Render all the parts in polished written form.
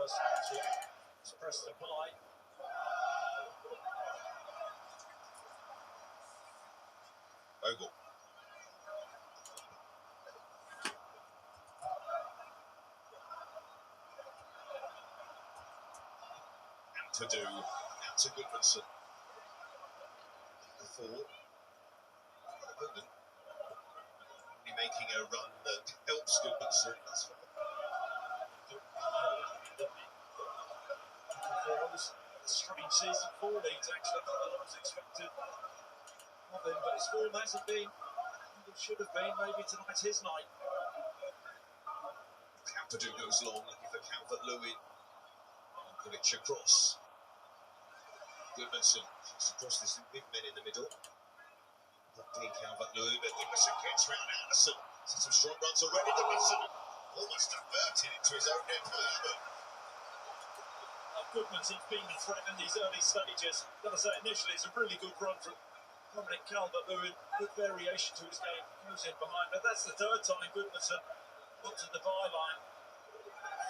first time to press the play. Ogle. To do, out to Goodmanson. The four. Ogle. Making a run that helps Goodmanson. That's fine. Strange season for Leeds, actually. Not that I was expected of him, but his form hasn't been what it should have been. Maybe tonight's his night. Calvert goes long, looking for Calvert-Lewin. Pulling across. Goodmanson just across this big men in the middle. Being Calvert-Lewin, but Goodmanson gets round Anderson. Some strong runs already. Goodmanson almost diverted into his own net by Abbott. Goodmanson's been the threat in these early stages. Gotta say, initially it's a really good run from Dominic Calvert-Lewin. Good variation to his game. Goes in behind, but that's the third time Goodmanson got to the byline.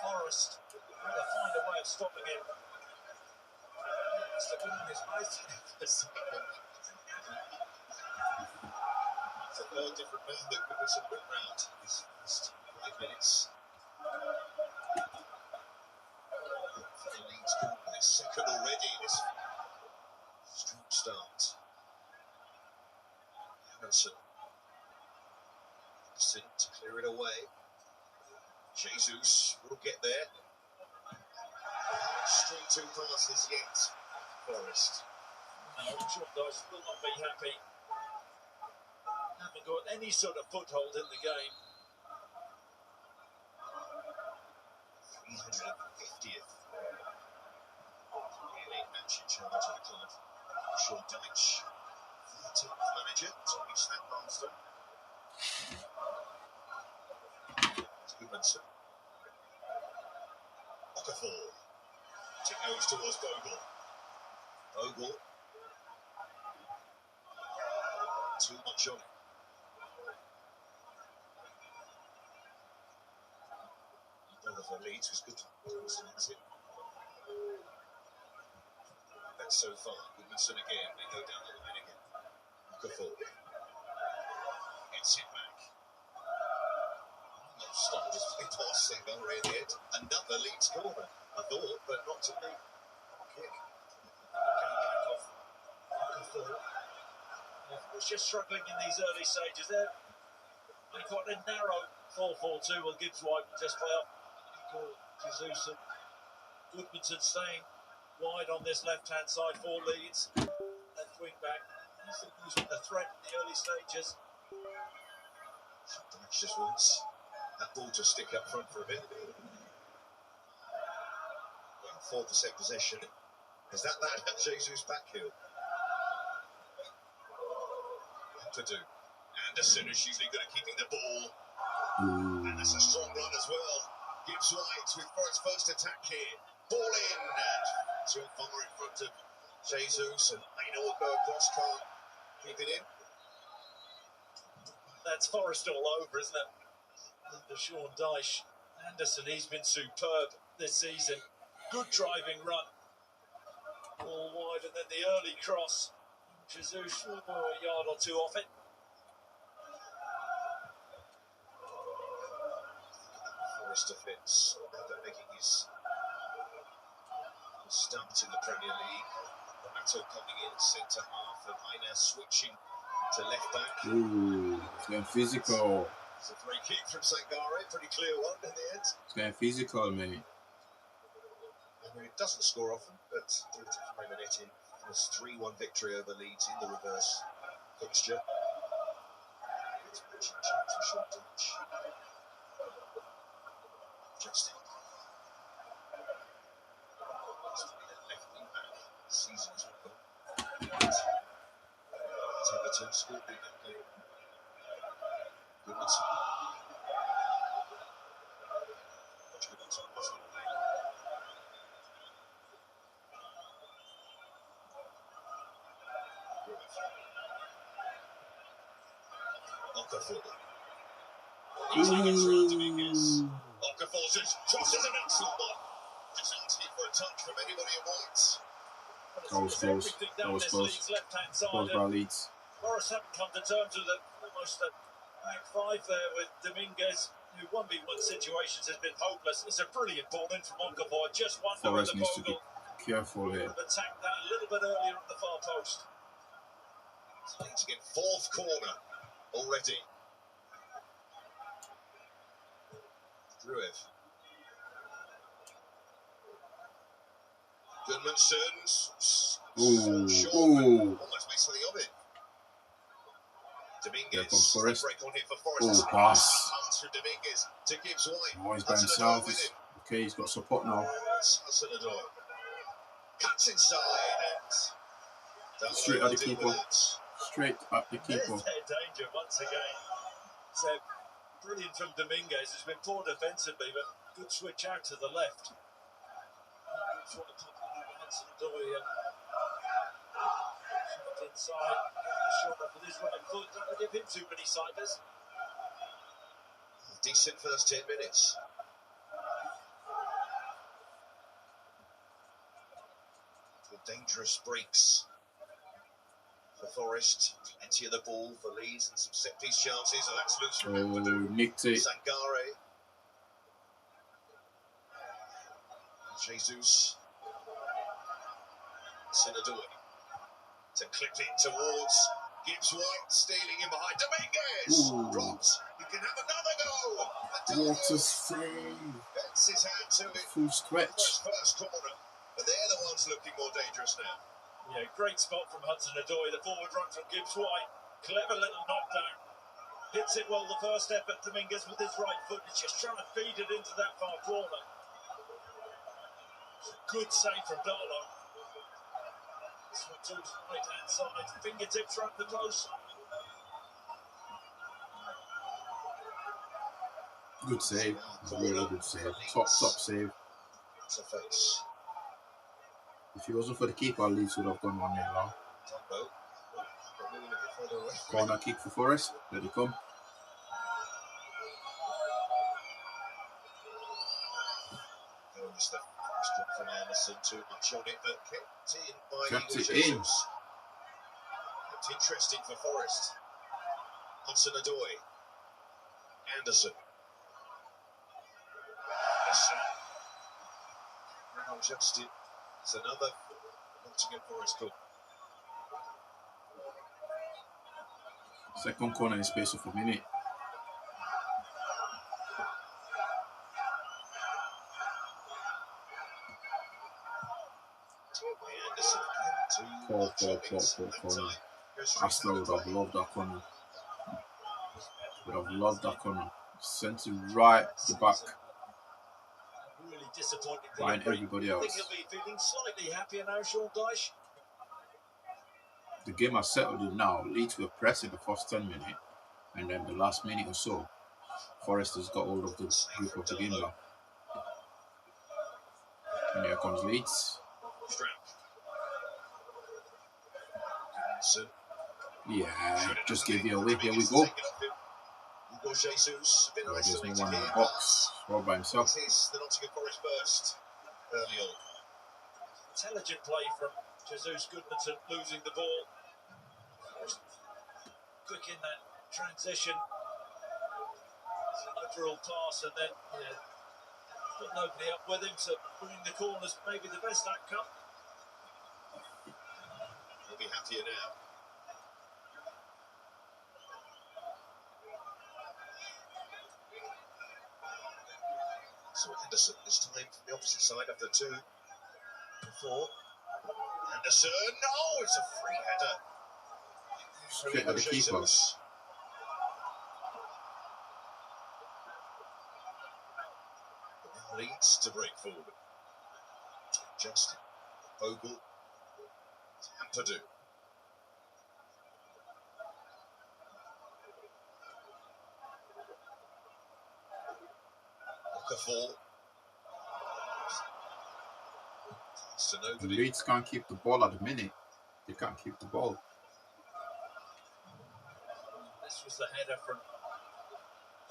Forrest trying to find a way of stopping him. Must have been on his base. It's a very different man that Goodmanson went round these first 5 minutes. For the Leeds corner, his second already in this strong start. Anderson to clear it away. Jesus will get there. Straight 2 passes yet. Forrest. No, Sean Dyche will not be happy. Haven't got any sort of foothold in the game. 350th. Really match in charge of the club. Sean Dyche, 13th manager, Tommy Snapmaster. Goodmanson. Okafor. It goes towards Bogle. Bogle. Too much on it. Another for Leeds was good. That's so far. Goodmanson again. They go down the line again. Okafor. Gets it back. Stopped his play pass Sangare in the end. Another Leeds corner, I thought, but not to me. Kick. Came back off. Was just struggling in these early stages there. They got a narrow 4-4-2. Well, Gibbs White will just play up. Jesus and Goodmanson staying wide on this left-hand side for Leeds. Left wing back. He's been a threat in the early stages. Dyche just wants that ball to stick up front for a bit. Well, 4% possession. Is that Jesus back heel? To do. Anderson is usually good at keeping the ball. And that's a strong run as well. Gibbs White with for its first attack here. Ball in. And too far in front of Jesus. And Aina will go across, can't keep it in. That's Forrest all over, isn't it? Under Sean Dyche. Anderson, he's been superb this season. Good driving run. Ball wide and then the early cross. Jesus, a yard or two off it. Forrest defence, making his start in the Premier League. Renato coming in centre half and Aina switching to left back. Ooh, it's going physical. It's a free kick from Sangare, pretty clear one in the end. It's going physical, mate. I mean, it doesn't score often, but due to Cremonette in this 3-1 victory over Leeds in the reverse fixture. It's matching chance for Sean Dyche. Justin. It's to be the left wing back. The season's well. It's Everton scored in that game. Goodmanson. Goodmanson wasn't playing. Okafor. Easily gets around to Dominguez. Okafor just crosses an excellent one. Just touch from anybody in white. That was close. That was close. Left-hand side. Close by Leeds. Morris haven't come to terms with almost a back five there with Dominguez, who 1v1 situations has been hopeless. It's a brilliant ball in from Onkaboy. Just wonder Forest whether needs to be Bogle careful here. would have attacked that a little bit earlier at the far post. Leeds again, fourth corner already. Druev. Goodmanson. Ooh. Almost makes something of it. Dominguez. There comes Forest. Break on here for Forest. Pass. Pass from Dominguez to Gibbs White. Oh, he's by himself. Okay, he's got support now. Hudson-Odoi cuts inside and straight at the keeper. Straight at the keeper. There's their danger once again. So brilliant from Dominguez. It's been poor defensively, but good switch out to the left. Hudson-Odoi shot inside. Shot up with his right foot. Don't give him too many siders. Decent first 10 minutes. Dangerous breaks for Forest. Plenty of the ball for Leeds and some set piece chances. And that's loose from nicked it. Sangare. Jesus. Hudson-Odoi to clip it towards Gibbs White, stealing in behind. Dominguez drops. You can have another go. What a save! Bets his hand to it. Full stretch. First corner. But they're the ones looking more dangerous now. Yeah, great spot from Hudson-Odoi. The forward run from Gibbs White. Clever little knockdown. Hits it well the first effort. Dominguez with his right foot. He's just trying to feed it into that far corner. It's a good save from Darlow. This one to his right hand side. Fingertips right the close. Good save. Really good save. Top save. It's a face. If it wasn't for the keeper, Leeds would have gone 1-0 now. Corner kick for Forest. There they come. Goes the question from Anderson. Too much on it, but kept in by Kept it Jesus. in. Kept interesting for Forest. Hudson-Odoi. Anderson. Now adjusted. It's another Nottingham Forest goal. Second corner in space of a minute. Poor corner. Arsenal would have loved that corner. Would have loved that corner. Sent it right to the back. Really disappointing. Behind everybody I think else. he'll be feeling slightly happier now, Sean Dyche. The game has settled in now. Leeds were pressing the first 10 minutes, and then the last minute or so, Forest has got hold of the grip of the game now. And here comes Leeds. Yeah, just gave you away. Here we go. Jesus, been There's no isolated one in the here. box. All by himself. This is the Nottingham Forest burst early on. Intelligent play from Jesus Goodmanson, losing the ball. Quick in that transition. Lateral pass, and then got nobody up with him, so winning the corners may be the best outcome. He'll be happier now. So Anderson this time from the opposite side after 2 before. Anderson, no, it's a free header. Straight at the keeper. Now Leeds to break forward. Justin, Bogle, Ampadu. Okafor. To nobody. Leeds can't keep the ball at the minute. They can't keep the ball. This was the header from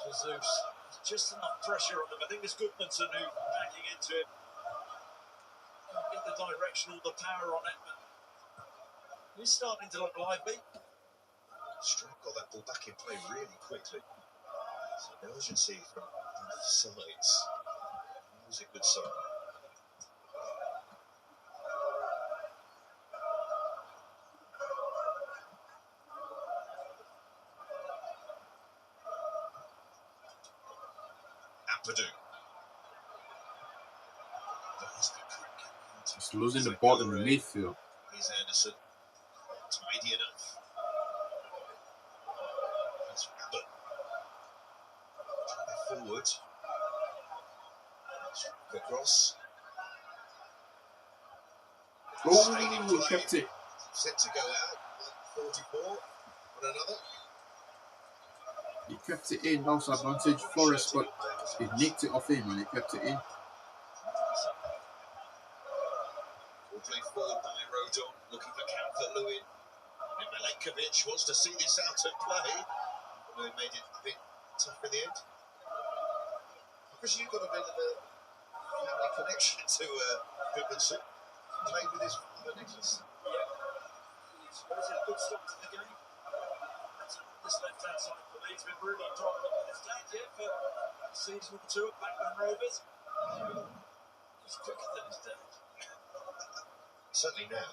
Jesus. Just enough pressure on them. I think it's Goodmanson who backing into it. direction, all the power on it. But he's starting to look lively. Strike got that ball back in play really quickly. So an urgency from both sides. Always a good sign. Ampadu. Just losing the ball in the midfield. Here's Anderson. Tidy enough. That's Rabbit. Trying forward. Across. Oh, he kept it. Set to go out. 44 on another. He kept it in. Also advantage Forest, but he nicked it off him and he kept it in. Will play forward by Rodon, looking for Calvert-Lewin. And Milenkovic wants to see this out of play. Lewin made it a bit tough in the end. Because you've got a bit of a family connection to Goodmanson. Played with his father, Nicholas. It's a good start to the game. This left-hand side for Leeds been really prominent with his dad yet for season or two at Blackburn Rovers. He's quicker than his dad. Certainly now.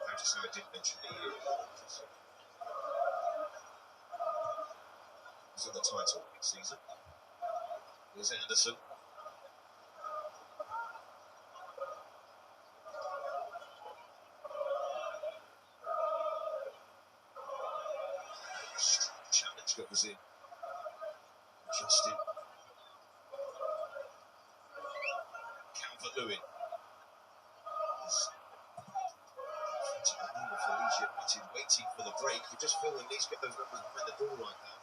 Notice how I did mention the he's on the title next season. Here's Anderson. Challenge goes in. Justin. Calvert-Lewin. Waiting for the break. You just feel they need to get those numbers behind the ball like that.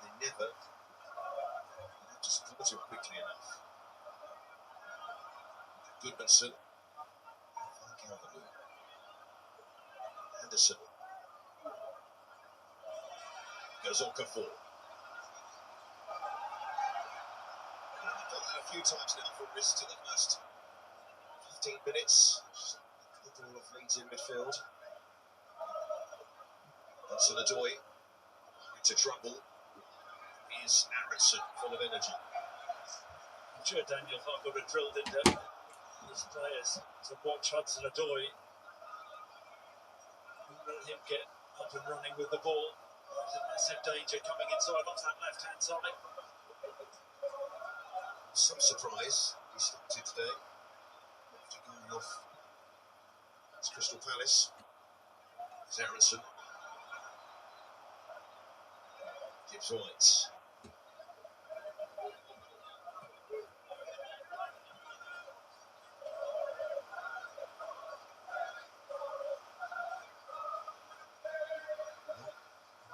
They never just caught it quickly enough. Goodmanson. Calvert-Lewin. Anderson. Goes on Cafour. Done that a few times now for wrist in the first 15 minutes. The ball of Leeds in midfield. Hudson Odoi into trouble. Is Aronson full of energy? I'm sure Daniel Clark would have drilled into his players to watch Hudson Odoi and let him get up and running with the ball. There's a massive danger coming inside onto that left-hand side. Some surprise he started today after going off. It's Crystal Palace. It's Aronson. Gibbs White.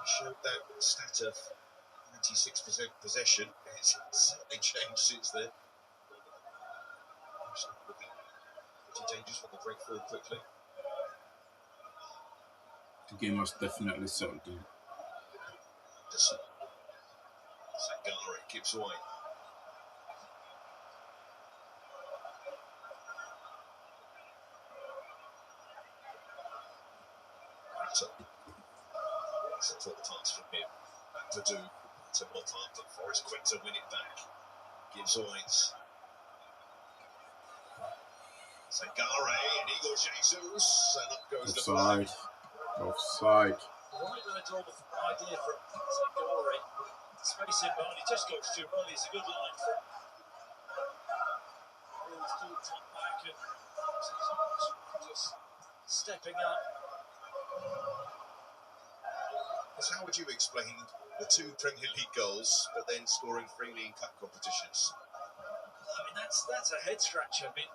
Showed that stat of 96% possession. It's certainly changed since then. Pretty dangerous when they break forward quickly. The game was definitely settled in. Sangare, Gibbs White. That's a full pass from him. Back to do. To Moffat, but Forest quick to win it back. Gibbs White. Sangare and Igor Jesus. And up goes the flag. Offside. Right there, it's all the idea from Sangare. Space him behind, he just goes too early. It's a good line for him. He's still top back and just stepping up. So how would you explain the two Premier League goals, but then scoring freely in cup competitions? I mean, that's a head scratcher. I mean,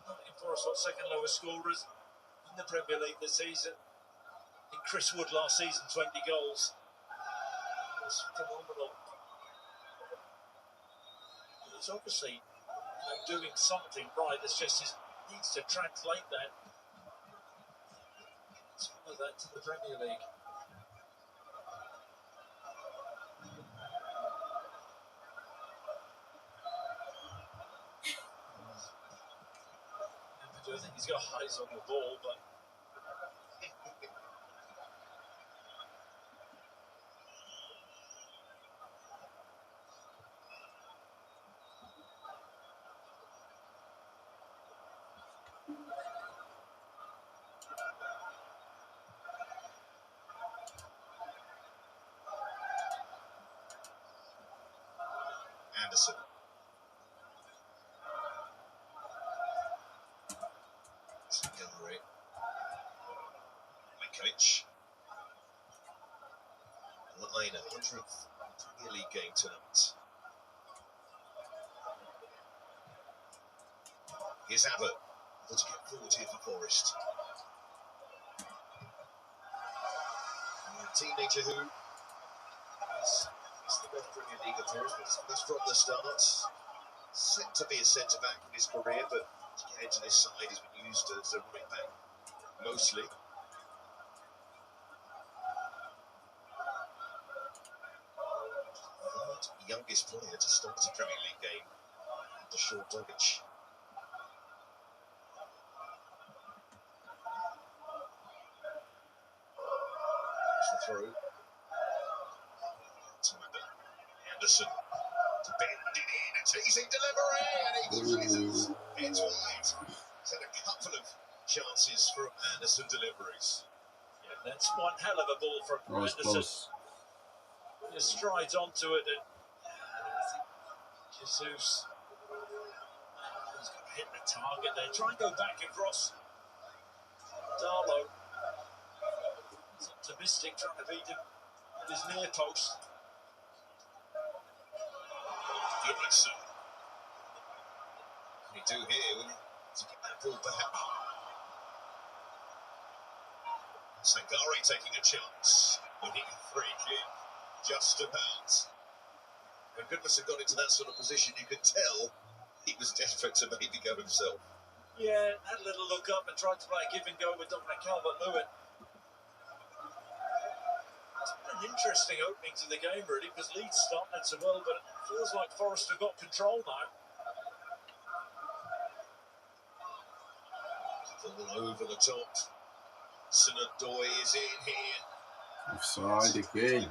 Nottingham Forest got second lowest scorers in the Premier League this season. In Chris Wood last season, 20 goals. It's phenomenal. It's obviously doing something right. It's just needs to translate that. Some of that to the Premier League. I think he's got eyes on the ball, but Anderson. Gallery. Minkowicz. Line 100th Premier League game tonight. Here's Abbott. Able to get forward here for Forest. And a teenager who is the best Premier League appearance, but was from the start. Set to be a centre back in his career, but to get into this side, he's been used as a right back mostly. Third youngest player to start a Premier League game after Sean Doggett. Through to Anderson to bend it in, a teasing delivery, and equalises. It's wide. He's had a couple of chances from Anderson deliveries. yeah, that's one hell of a ball from Anderson. Close. Just strides onto it, and I think Jesus has got to hit the target there. Try and go back across. Darlow. He's optimistic, trying to beat him at his near post. Goodmanson. What can he do here to get that ball back? Sangare taking a chance, winning a free kick, just about. When Goodmanson got into that sort of position, you could tell he was desperate to maybe go himself. Yeah, had a little look up and tried to play a give and go with Dominic Calvert-Lewin. It's been an interesting opening to the game, really, because Leeds started so well, but it feels like Forest have got control now. All over the top. Sinadoy is in here. Offside again. Pretty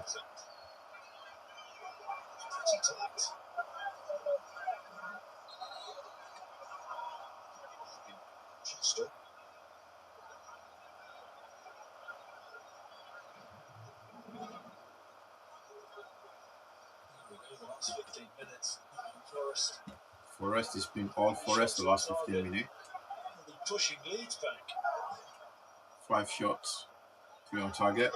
tight. Just up. There we go, the last 15 minutes. Forest Forest has been all Forest the last 15 minutes. pushing Leeds back. 5 shots, 3 on target.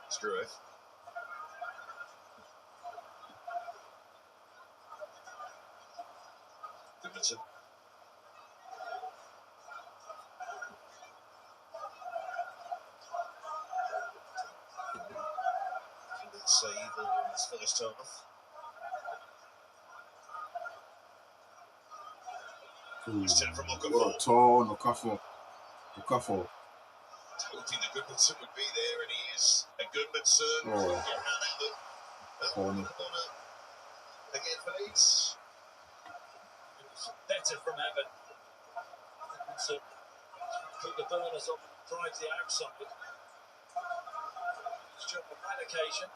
Strueth. Goodmanson. Save in his first half. It's 10 from Okafor. What a tall Okafor. Hoping that Goodmanson would be there, and he is. And Goodmanson. Corner. Again for Leeds. Better from Abbott. So put the burners on, drives the outside. His job on that occasion.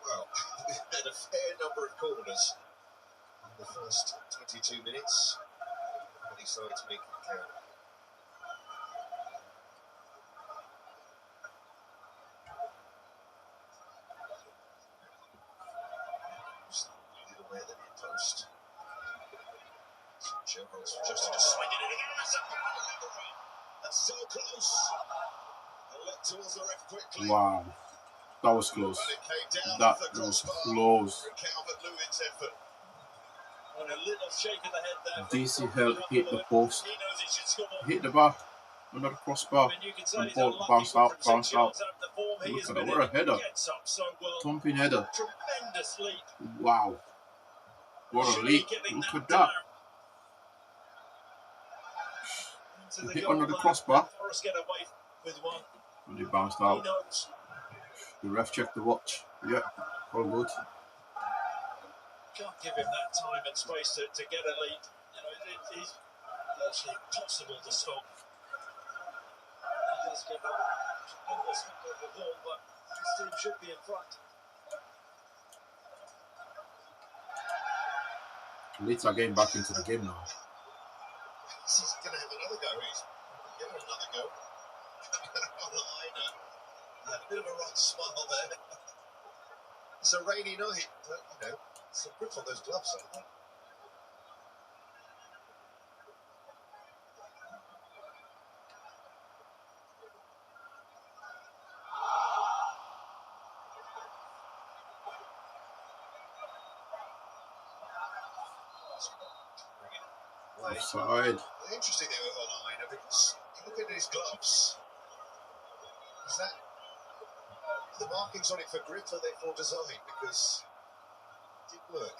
Well, we had a fair number of corners in the first 22 minutes. And he decided to make it count. Away at the near post. Gerald's just swinging it again. That's so close. And look towards the ref quickly. Wow, that was close. And it came down That off the was crossbar close. for Calvert-Lewin's effort. And a little shake of the head there. DC hit the post, He knows he should score. hit the bar under the crossbar, I mean, you can say and he's ball unlucky, bounced but out, from 6 bounced out. yards out of the form he Look has at been that, what a in, header. gets up so well. Thumping header. Tremendous leap. Wow. What a Should leap. be getting Look at down that. into the Hit goal under the line. crossbar. Forest get away with one. And he bounced He out. knows. The ref checked the watch. Yeah, all good. Can't give him that time and space to get a lead. You know, it is virtually impossible to stop. He does give a tremendous knock of the ball, but his team should be in front. Leeds are getting back into the game now. He's going to have another go. He's give her another go. On the liner. A bit of a right smile there. It's a rainy night, but you know, it's a grip on those gloves, I think. Offside. Interesting there with the liner because you look at his gloves. Is that the markings on it for grip or they for design? Because it didn't work.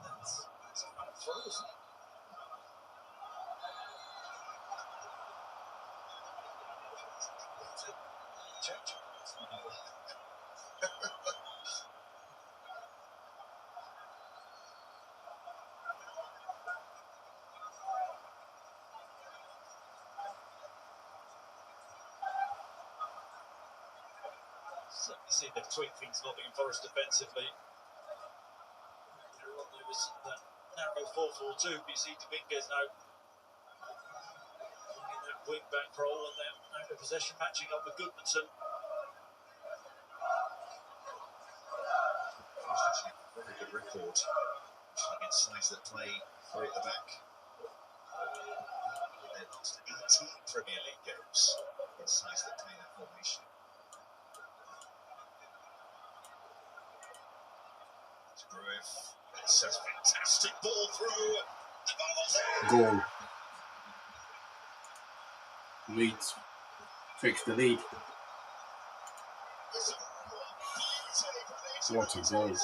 That's a bad throw, isn't it? Check. Certainly seen they've tweaked things Nottingham Forest defensively. There was that narrow 4-4-2, but you see Dominguez now in that wing back role and then out of possession matching up with Goodmanson. Very good record against sides that play three at the back. Their last 18 Premier League games against sides that play that formation. Griff, it's a fantastic ball through. The ball's in. Goal. Leeds takes the lead. What a goal.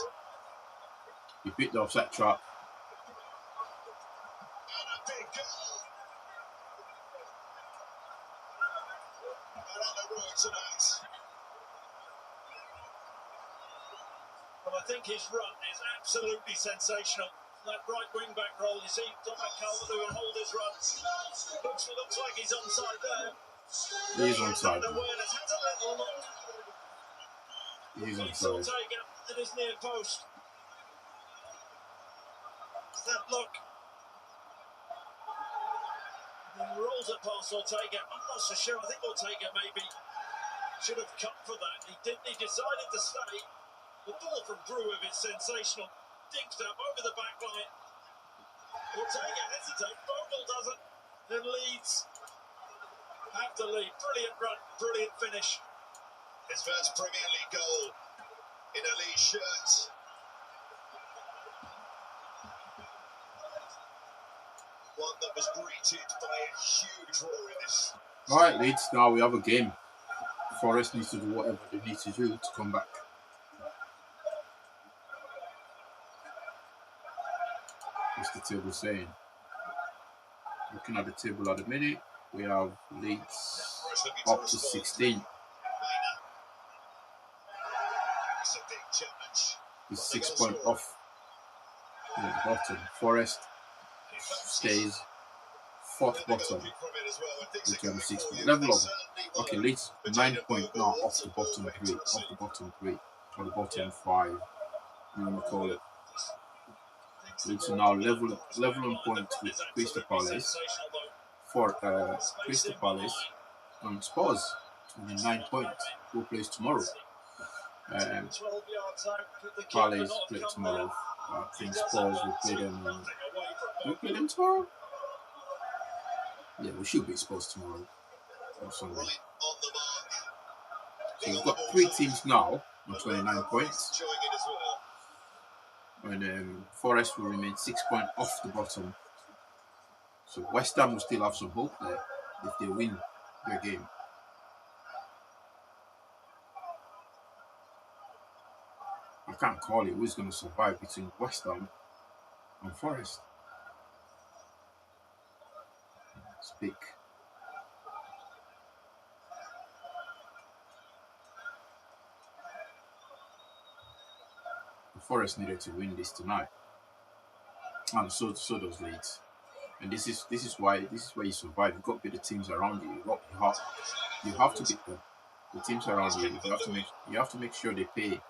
He beat the offset trap. And a big goal. And on the road tonight. Well, I think his run is absolutely sensational. That right wing back role, you see Dominic Calvert-Lewin hold his run. Looks like he's onside there. He is onside. Awareness, has a little look. He is Beats onside. Ortega at his near post. That look. Then rolls it past Ortega. I'm not so sure. I think Ortega maybe should have cut for that. He didn't. He decided to stay. The ball from Brewer is sensational. Dinked up over the back line. Ortega hesitates. Bogle doesn't. Then Leeds have to lead. Brilliant run. Brilliant finish. His first Premier League goal in a Leeds shirt. One that was greeted by a huge roar in this. Alright, Leeds, now we have a game. Forest needs to do whatever they need to do to come back. What's the table saying? Looking at the table at the minute, we have Leeds up to 16. It's a big challenge. He's 6 points off the bottom. Forest stays fourth bottom with 26 points. Level up. Okay, Leeds 9 points now off the bottom three. Off the bottom three. Or the bottom five. You want to call it. Leeds are now level on points with Crystal Palace. For Crystal Palace and Spurs 29 points. Who plays tomorrow? Palace play tomorrow. I think Spurs will play them. Do we play them tomorrow? Yeah, we should be Spurs tomorrow or Sunday. So we've got three teams now on 29 points. And Forest will remain 6 points off the bottom. So West Ham will still have some hope there if they win their game. I can't call it who's going to survive between West Ham and Forest. Speak. Forest needed to win this tonight, and so does Leeds. And this is why you survive. You've got to beat the teams around you. You have to beat them. The teams around you. You have to make sure they pay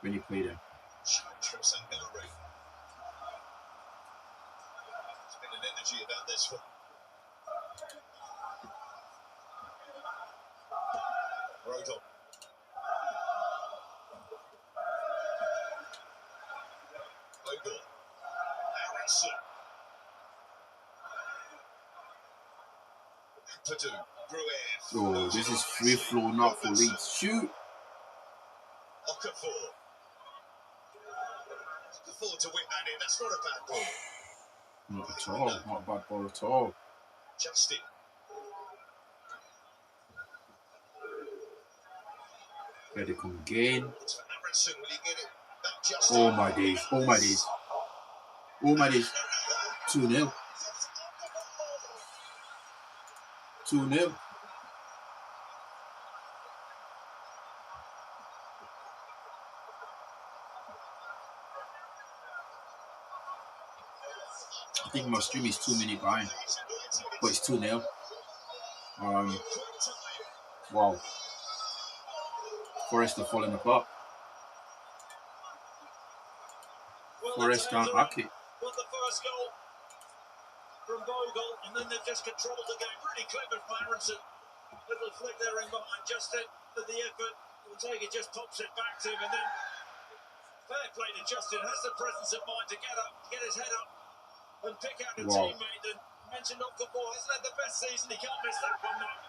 when you play them. There's been an energy about this one. Rodon. Bogle. Aronson. Padu. Gruev. Oh, this is free flow now for Leeds. Shoot! Okafor. Okafor to whip that in. That's not a bad ball. Not at all. Not a bad ball at all. Justin. Here they come again. Aronson, will he get it? Back Justin. Oh my days. Oh my days. Oh my days. 2-0. 2-0. I think my stream is 2 minutes behind, but it's 2-0. Wow. Forest are falling apart. Forest can't hack it. Got the first goal from Bogle, and then they've just controlled the game. Really clever from Aronson. Little flick there in behind Justin, but the effort will take it, just pops it back to him, and then fair play to Justin. Has the presence of mind to get up, get his head up, and pick out a teammate. And mentioned Okafor hasn't had the best season. He can't miss that one now.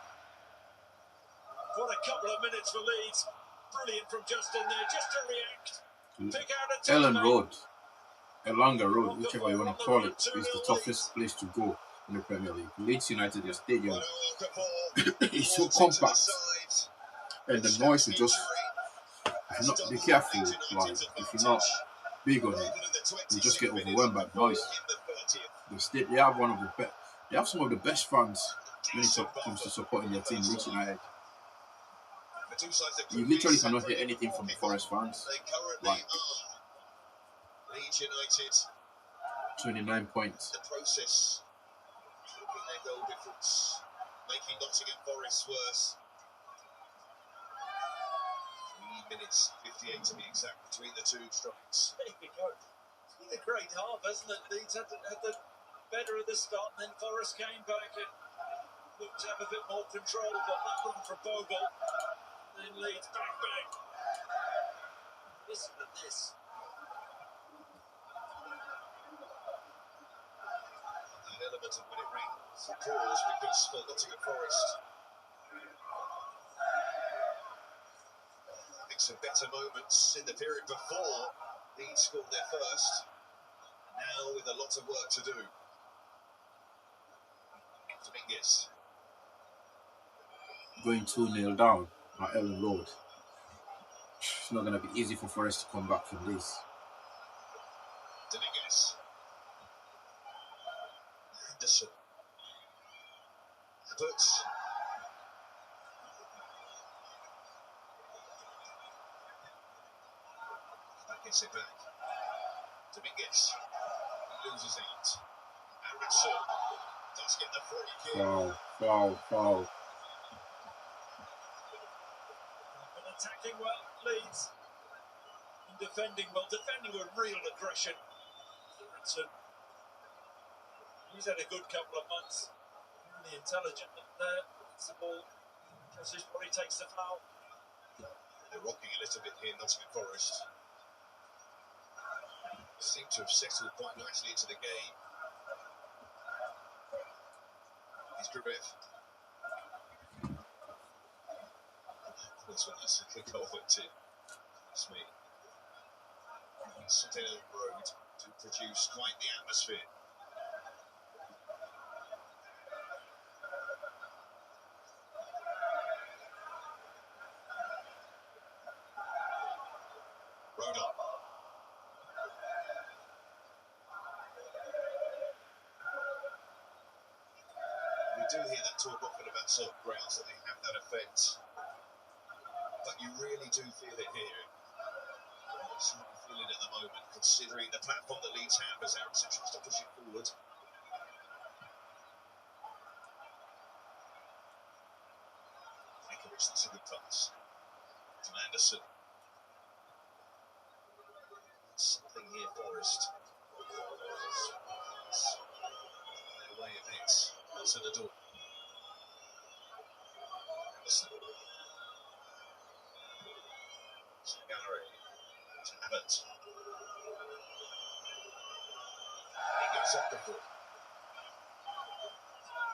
What a couple of minutes for Leeds. Brilliant from Justin there, just to react. Pick out a teammate. Ellen Road. Elanga Road, whichever you want to call it, is the toughest place to go in the Premier League. Leeds United, their stadium is so compact, and the noise will just, if you're not be careful, like if you're not big on it, you just get overwhelmed by the noise. They have one of the best. They have some of the best fans when it comes to supporting their team, Leeds United. You literally cannot hear anything from the Forest fans. Like, Leeds United 29 points. the process, keeping their goal difference, making Nottingham Forest worse. 3 minutes 58 to be exact between the two strikes. There you go. It's been a great half, hasn't it? Leeds had the better of the start, and then Forest came back and looked to have a bit more control, but that run from Bogle, then Leeds bang. Listen to this. An element of when it rings pause because for Nottingham Forest, I think some better moments in the period before Leeds scored their first. Now with a lot of work to do. Dominguez. Going 2-0 down at Ellen Road. It's not going to be easy for Forest to come back from this. Dominguez. Anderson. Roberts. That gets it back. Dominguez. He loses out. Aronson does get the free kick. Foul. But attacking well, Leeds. And defending well, defending with real aggression. Aronson. He's had a good couple of months. Really intelligent there. It's the ball. Just his body takes the foul. They're rocking a little bit here, Nottingham Forest. Seem to have settled quite nicely into the game. Here's Gruev. This one has to kick over to Smith. Sutton Road to produce quite the atmosphere. Rodon. We do hear that talk often about certain grounds that they have that effect, but you really do feel it here. Some feeling at the moment, considering the platform that Leeds have as Ericsson tries to push it forward. That's a good pass to Anderson. Something here, Forest. Their way of it. That's in the door. Anderson. To Gallery. To Abbott. He goes up the ball.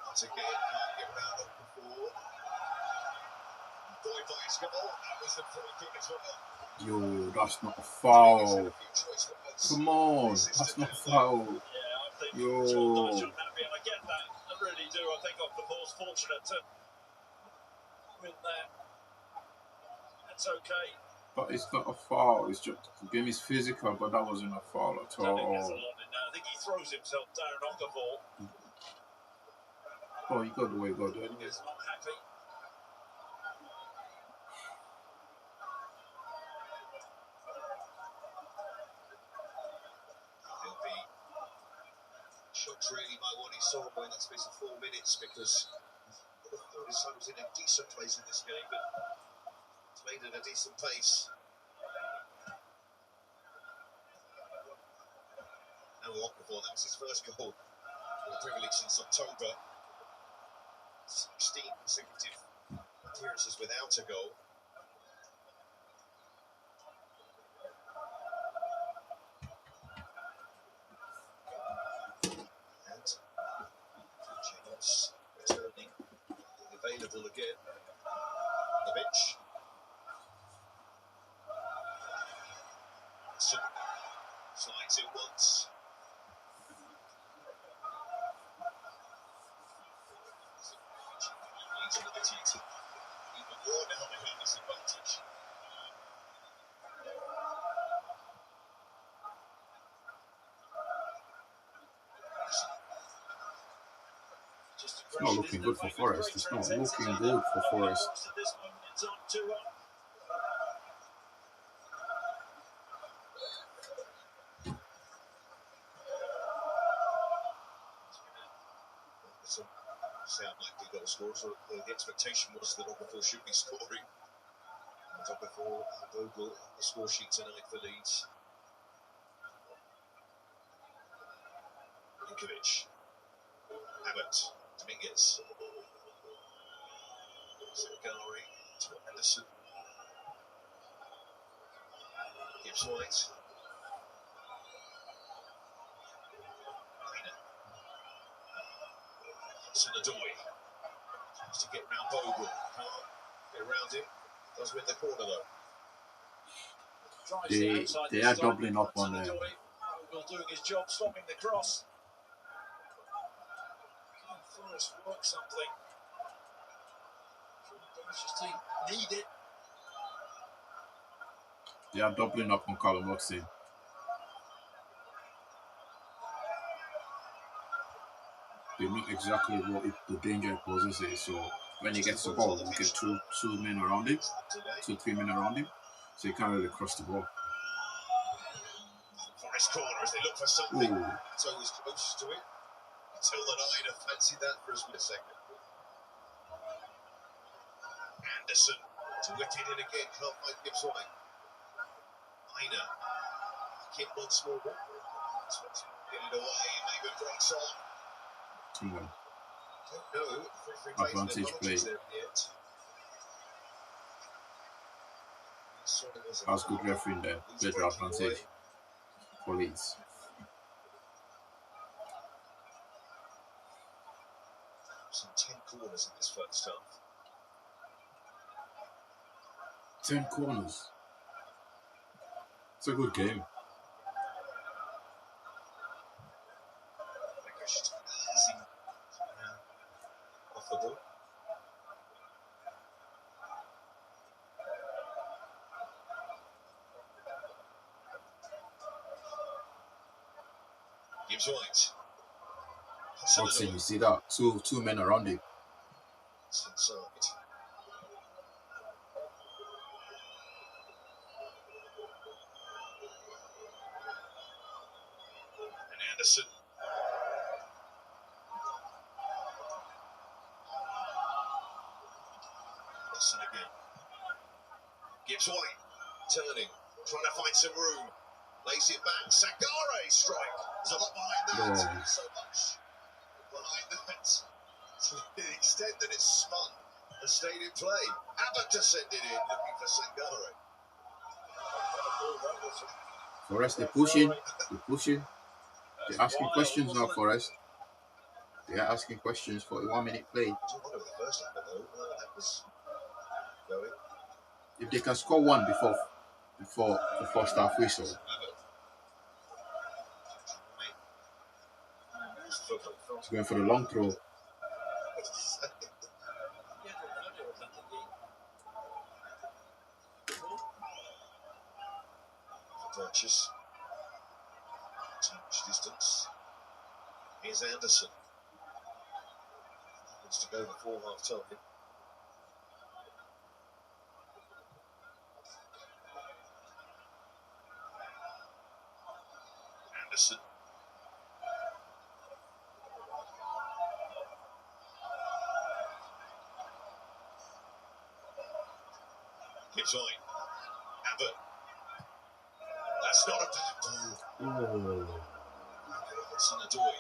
Once again, can't get round up before. Boy by his goal. That was the free kick as well. Yo, that's not a foul. Come on, that's not a foul. Yeah, I think Yo. John Dyche unhappy, and I get that. I really do. I think off the ball's fortunate to win there. That's okay. But it's not a foul. It's just the game is physical, but that wasn't a foul at I don't think there's a all. lot in there. I think he throws himself down on the ball. Oh, you got the way you got it. He's not happy. He'll be shocked really by what he saw in that space of 4 minutes, because I thought his son was in a decent place in this game, but it's made at a decent pace. No Okafor, that was his first goal in the Premier League since October. 16 consecutive appearances without a goal. And Janos returning, available again on the bench. Slides in once. Even more now they have this advantage. It's not looking good for Forest. It's not looking good for Forest. At this moment in time, 2-1. Sound like they got a score, so the expectation was that Okafor should be scoring. And Okafor and Bogle on the score sheet tonight for Leeds. Linkovic. Abbott. Dominguez. Gallery to Anderson. Gibbs White. Sinadoy tries to get round Bogle. Can't get around him. Does win the corner though. They are doubling up on them. Bogle doing his job, stopping the cross. Can Forest work something? Just need it. They are doubling up on Callum Watson. They know exactly what the danger poses is. So when he gets the ball, we get two men around him, 2-3 men around him, so he can't really cross the ball. Forest corner as they look for something. So he was close to it until the nine fancied that for a split second. Anderson to whip it in again. Can't find Gibbs White. Aina. Kick once more. Get it away. Maybe breaks on. Come on. No, Advantage play. That's good refereeing there. Better advantage for Leeds. Some 10 corners in this first half. 10 corners. It's a good game. Easy off the ball. Gibbs White. Watson, you see that? Two men around him. Inside. Anderson. Anderson again. Gives White. Turning. Trying to find some room. Lays it back. Sangare strike. There's a lot behind that. Oh. So much behind that. To the extent that it's spun and stayed in play. Abbott to send it in, looking for Sangare. Forest, they're pushing. They're pushing. They're asking questions now, Forest. They are asking questions. 41-minute play. I don't know the first Abbott though. That was going. If they can score one before the first half whistle, it's going for the long throw. Purchase. Touch distance. Here's Anderson. Wants to go before half time. Anderson. Gives White. Abbott. That's not a bad ball. Hudson Odoi.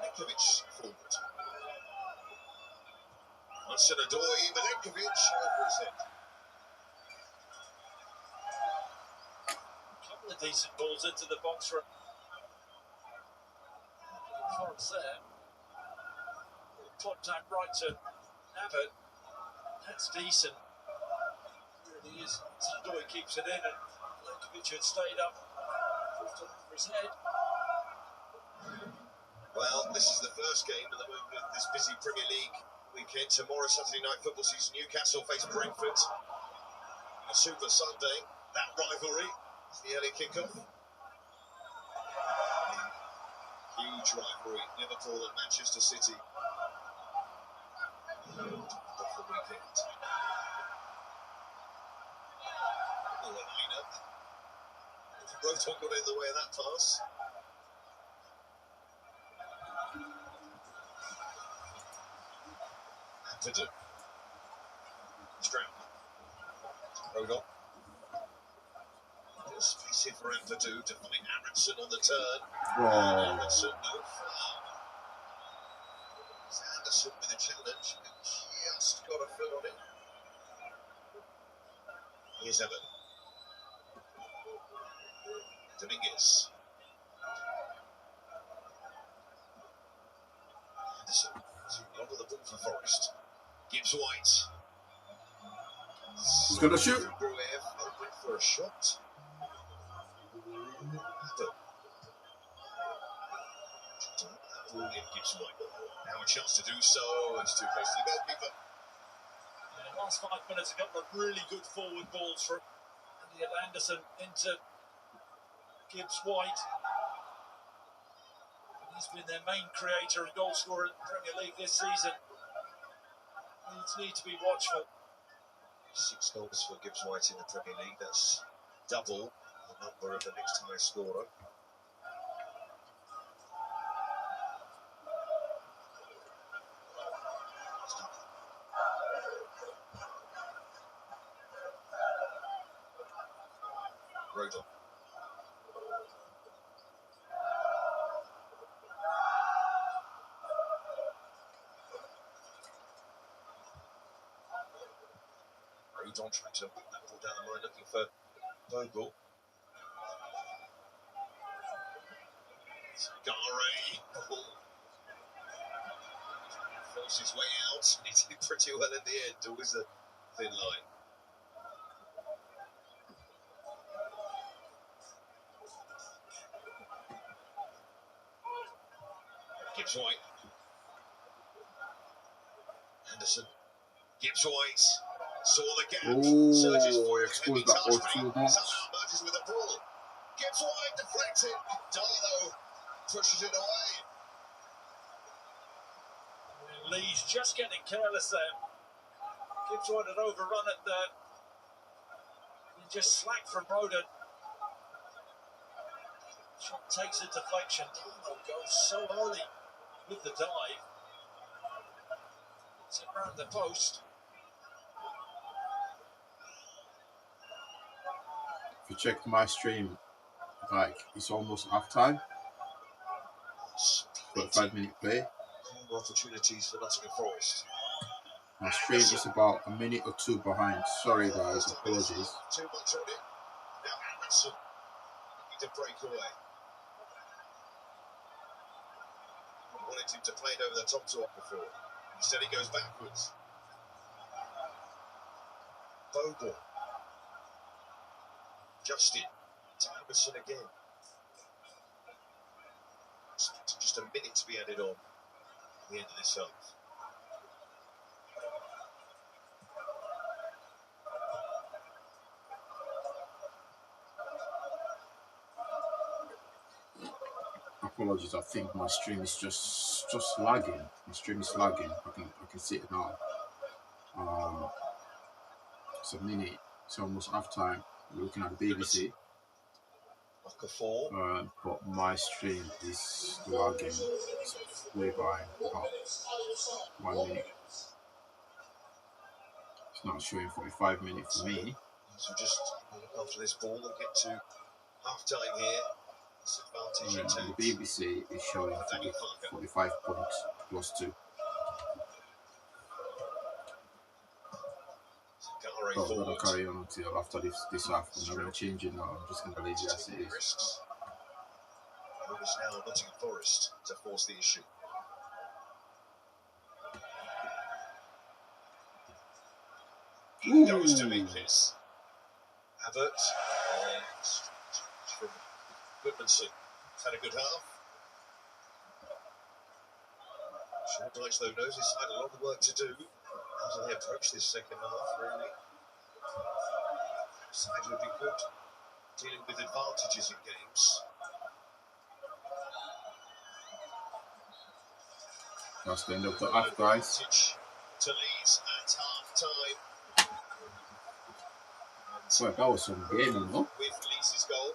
Milenkovic forward. Hudson Odoi. Milenkovic over his head. A couple of decent balls into the box from Forest there. Contact right to Abbott. That's decent. It really is. Odoi keeps it in, and Milenkovic had stayed up just over his head. Well, this is the first game of this busy Premier League weekend. Tomorrow, Saturday night football season, Newcastle face Brentford. A Super Sunday, that rivalry is the early kickoff. Huge rivalry, Liverpool and Manchester City. The weekend. Oh, a lineup. Roton got in the way of that pass. To do. Stroud. Rodon. Space here for Ampadu to find Aronson on the turn. Aronson, no foul. It's Anderson with a challenge. Just got a foot on it. Here's Evan. Dominguez. Anderson. Over the ball for Forest. Gives White. He's going to shoot. Open for a shot. Gives White. Now a chance to do so. It's too close to the goalkeeper. Last 5 minutes, a couple of really good forward balls from Anderson into Gibbs White. He's been their main creator and goal scorer in the Premier League this season. Leeds need to be watchful. 6 goals for Gibbs White in the Premier League. That's double the number of the next highest scorer. Rodon. Rodon trying to whip that ball down the line, looking for Bogle. Sangare. Forced his way out. He did pretty well in the end. Always a thin line. Gibbs White. Anderson. Gibbs White. Saw the gap. Surges for it. Heavy touch. Somehow merges with the ball. Gibbs White deflected. Darlow pushes it away. Leeds just getting careless there. Gibbs White had overrun it there. He just slacked from Rodon. Shot takes a deflection. Carlo goes so early with the dive. It's around the post. If you check my stream, like it's almost half time. 5-minute play. More opportunities for Nottingham Forest. My stream is about a minute or two behind. Sorry guys, apologies. Too much on it. Now Anderson looking to break away. Wanted him to play it over the top to Okafor. Instead he goes backwards. Bogle. Justin. To Anderson again. Just a minute to be added on at the end of this half. Apologies, I think my stream is just lagging. My stream is lagging. I can see it now. It's a minute. It's almost half time. We're looking at the BBC. But my stream is lagging. It's way behind. About 1 minute. It's not showing 45 minutes for me. So just look after this ball and get to half time here. The BBC is showing 45 points plus 2. But I'm going to carry on until after this half. I'm not going to change it now. I'm just going to leave it as it is. It's now Nottingham Forest to force the issue. He goes to make this. Abbott from Goodmanson. He's had a good half. Short Knights, though, knows he's had a lot of work to do as they approach this second half, really. Side would be good, dealing with advantages in games. That's the end of the half, guys. To Leeds at half time. Well, that was some gaming, no? With Leeds' goal.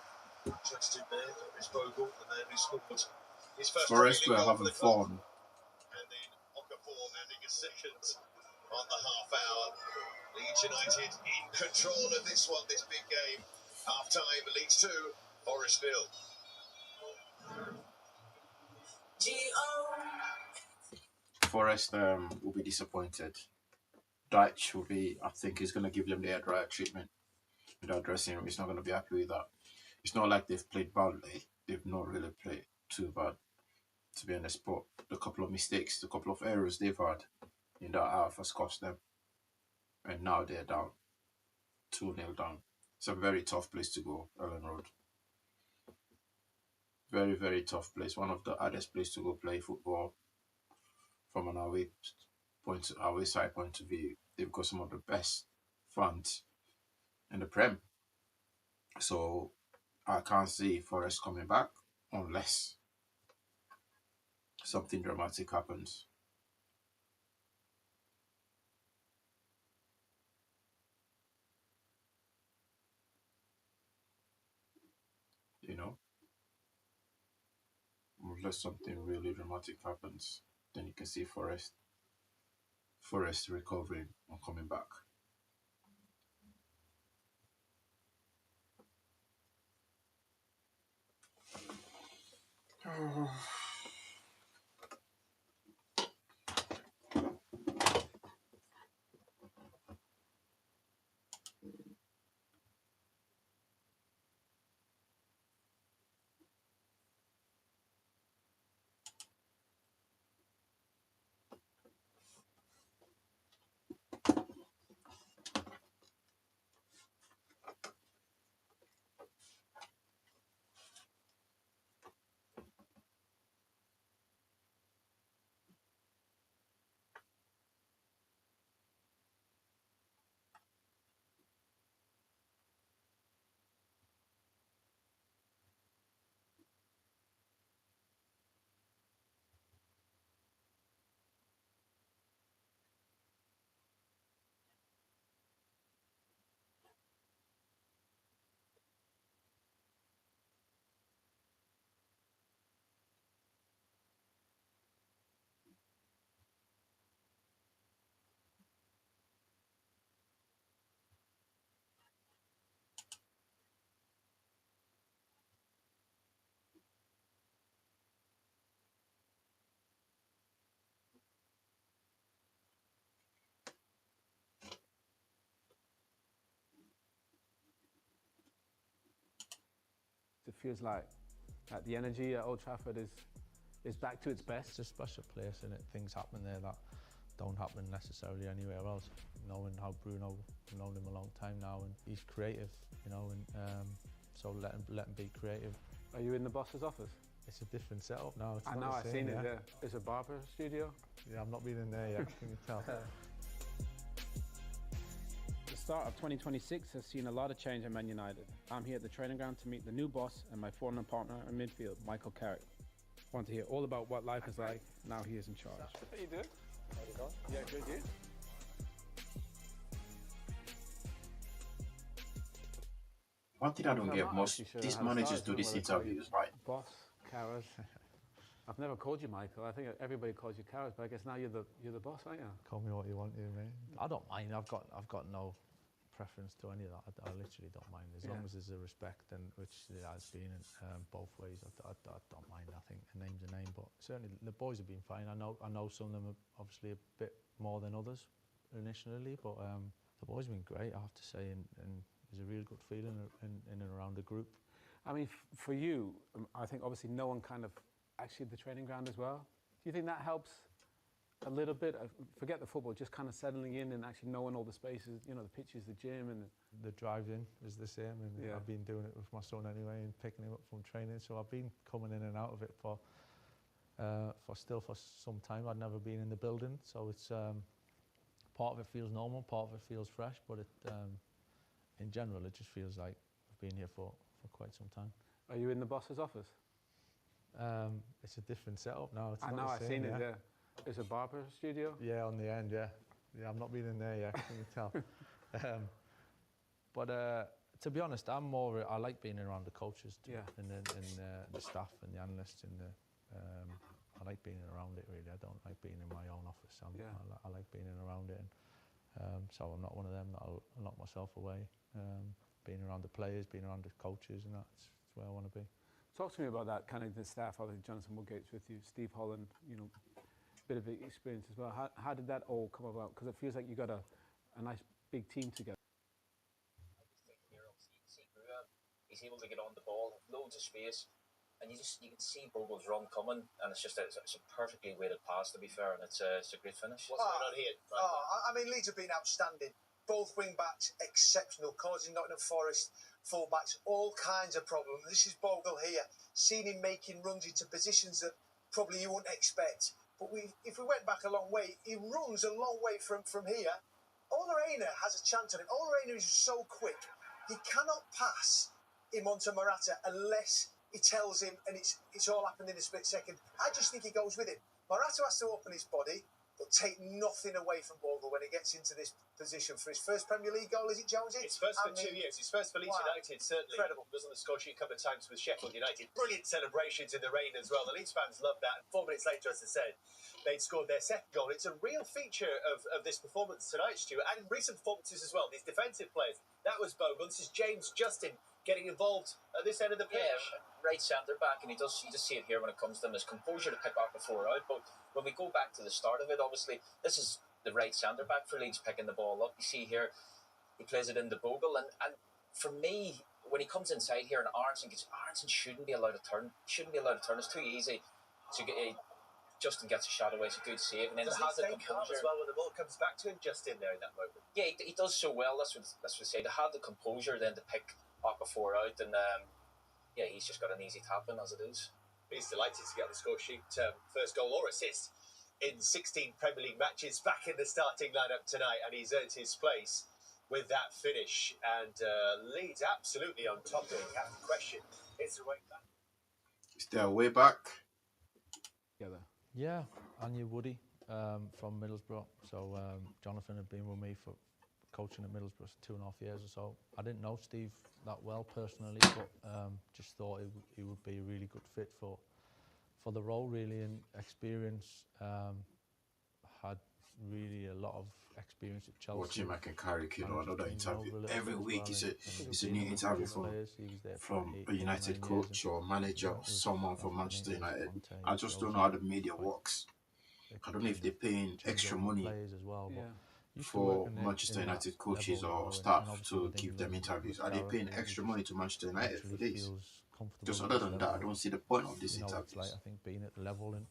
Just in there, Dennis Bogle, the man who scored his first Forest were having fun. And then Okafor adding a second on the half hour. Leeds United in control of this one, this big game. Half time, Leeds 2, Forest 0. Forest will be disappointed. Dyche will be, I think he's going to give them the air dryer treatment in that dressing room. He's not going to be happy with that. It's not like they've played badly. They've not really played too bad, to be honest. But the couple of mistakes, the couple of errors they've had in that half has cost them. And now they're down, 2-0 down. It's a very tough place to go, Ellen Road. Very, very tough place. One of the hardest places to go play football from an away side point of view. They've got some of the best fans in the Prem. So I can't see Forest coming back unless something dramatic happens. You know? Unless something really dramatic happens, then you can see Forest recovering and coming back. feels like the energy at Old Trafford is back to its best. It's a special place, and things happen there that don't happen necessarily anywhere else. Knowing how Bruno, I've known him a long time now, and he's creative, you know, and so let him be creative. Are you in the boss's office? It's a different setup now. It's I not know, the I've same, seen yeah. it there. It's a barber studio. Yeah, I've not been in there yet, can you tell? The start of 2026 has seen a lot of change at Man United. I'm here at the training ground to meet the new boss and my former partner in midfield, Michael Carrick. I want to hear all about what life is like now he is in charge. How you doing? How's it going? Yeah, good, you? One thing I don't get, most these managers do these interviews, right? Boss, Carras. I've never called you Michael. I think everybody calls you Carras, but I guess now you're the boss, aren't you? Call me what you want to, mate. I don't mind. I've got no preference to any of that. I literally don't mind, as long as there's a respect, and which there has been both ways. I don't mind. I think a name's a name, but certainly the boys have been fine. I know some of them are obviously a bit more than others initially, but the boys have been great, I have to say, and there's a real good feeling in and around the group. I mean, for you, I think obviously no one kind of actually at the training ground as well. Do you think that helps a little bit? Forget the football, just kind of settling in and actually knowing all the spaces, you know, the pitches, the gym, and the drive in is the same, and I've been doing it with my son anyway, and picking him up from training. So I've been coming in and out of it for some time. I'd never been in the building, so it's part of it feels normal, part of it feels fresh, but in general, it just feels like I've been here for quite some time. Are you in the boss's office? It's a different setup now. It's I know, I've seen it there. It's a barber studio? Yeah, on the end, yeah. I've not been in there yet, can you tell? But to be honest, I like being around the coaches too, and the staff and the analysts, and I like being around it, really. I don't like being in my own office. I like being around it, and so I'm not one of them that'll lock myself away. Being around the players, being around the coaches, and that's where I want to be. Talk to me about that, kind of the staff. I think Jonathan Woodgate's with you, Steve Holland, you know, bit of experience as well. How did that all come about? Because it feels like you got a nice big team together. I just think here, obviously, you can see Graham, he's able to get on the ball, loads of space, and you can see Bogle's run coming, and it's a perfectly weighted pass, to be fair, and it's a great finish. What's going on here? I mean, Leeds have been outstanding. Both wing backs exceptional, causing Nottingham Forest full backs all kinds of problems. This is Bogle here, seen him making runs into positions that probably you wouldn't expect. But if we went back a long way, he runs a long way from here. Olorena has a chance on him. Olorena is so quick, he cannot pass him onto Morata unless he tells him, and it's all happened in a split second. I just think he goes with it. Morata has to open his body, but take nothing away from Bogle when he gets into this position for his first Premier League goal. Is it, Jonesy? It's first for 2 years. His first for Leeds United, certainly. Incredible. He was on the score sheet a couple of times with Sheffield United. Brilliant celebrations in the rain as well. The Leeds fans loved that. And 4 minutes later, as I said, they'd scored their second goal. It's a real feature of this performance tonight, Stu, and recent performances as well. These defensive players. That was Bogle. This is James Justin getting involved at this end of the pitch. Yeah, right centre back, and you just see it here when it comes to him, his composure to pick up before out. But when we go back to the start of it, obviously this is the right centre back for Leeds picking the ball up. You see here, he plays it into Bogle, and for me, when he comes inside here and Aronson shouldn't be allowed to turn. It's too easy to get. Justin gets a shot away. It's a good save, and then has the composure as well when the ball comes back to him. Just in there in that moment. Yeah, he does so well. That's what I say. To have the composure then to pick up before out, and he's just got an easy tap in as it is. He's delighted to get on the score sheet. First goal or assist in 16 Premier League matches, back in the starting lineup tonight, and he's earned his place with that finish. And Leeds absolutely on top of it. The question is the way back. Is there a way back? Together. Yeah, I knew Woody from Middlesbrough, so Jonathan had been with me for coaching at Middlesbrough for 2.5 years or so. I didn't know Steve that well personally, but just thought he would be a really good fit for the role, really, and experience. Had really a lot of experience at Chelsea. Watching Michael Carrick, you know, another interview every week. It's a new interview from a United coach or manager or someone from Manchester United. I just don't know how the media works. I don't know if they're paying extra money for Manchester United coaches or staff to give them interviews. Are they paying extra money to Manchester United for this? comfortable. Just at other this than that, I level. don't see the point of this You know, interview. it's like, I think being at the level, and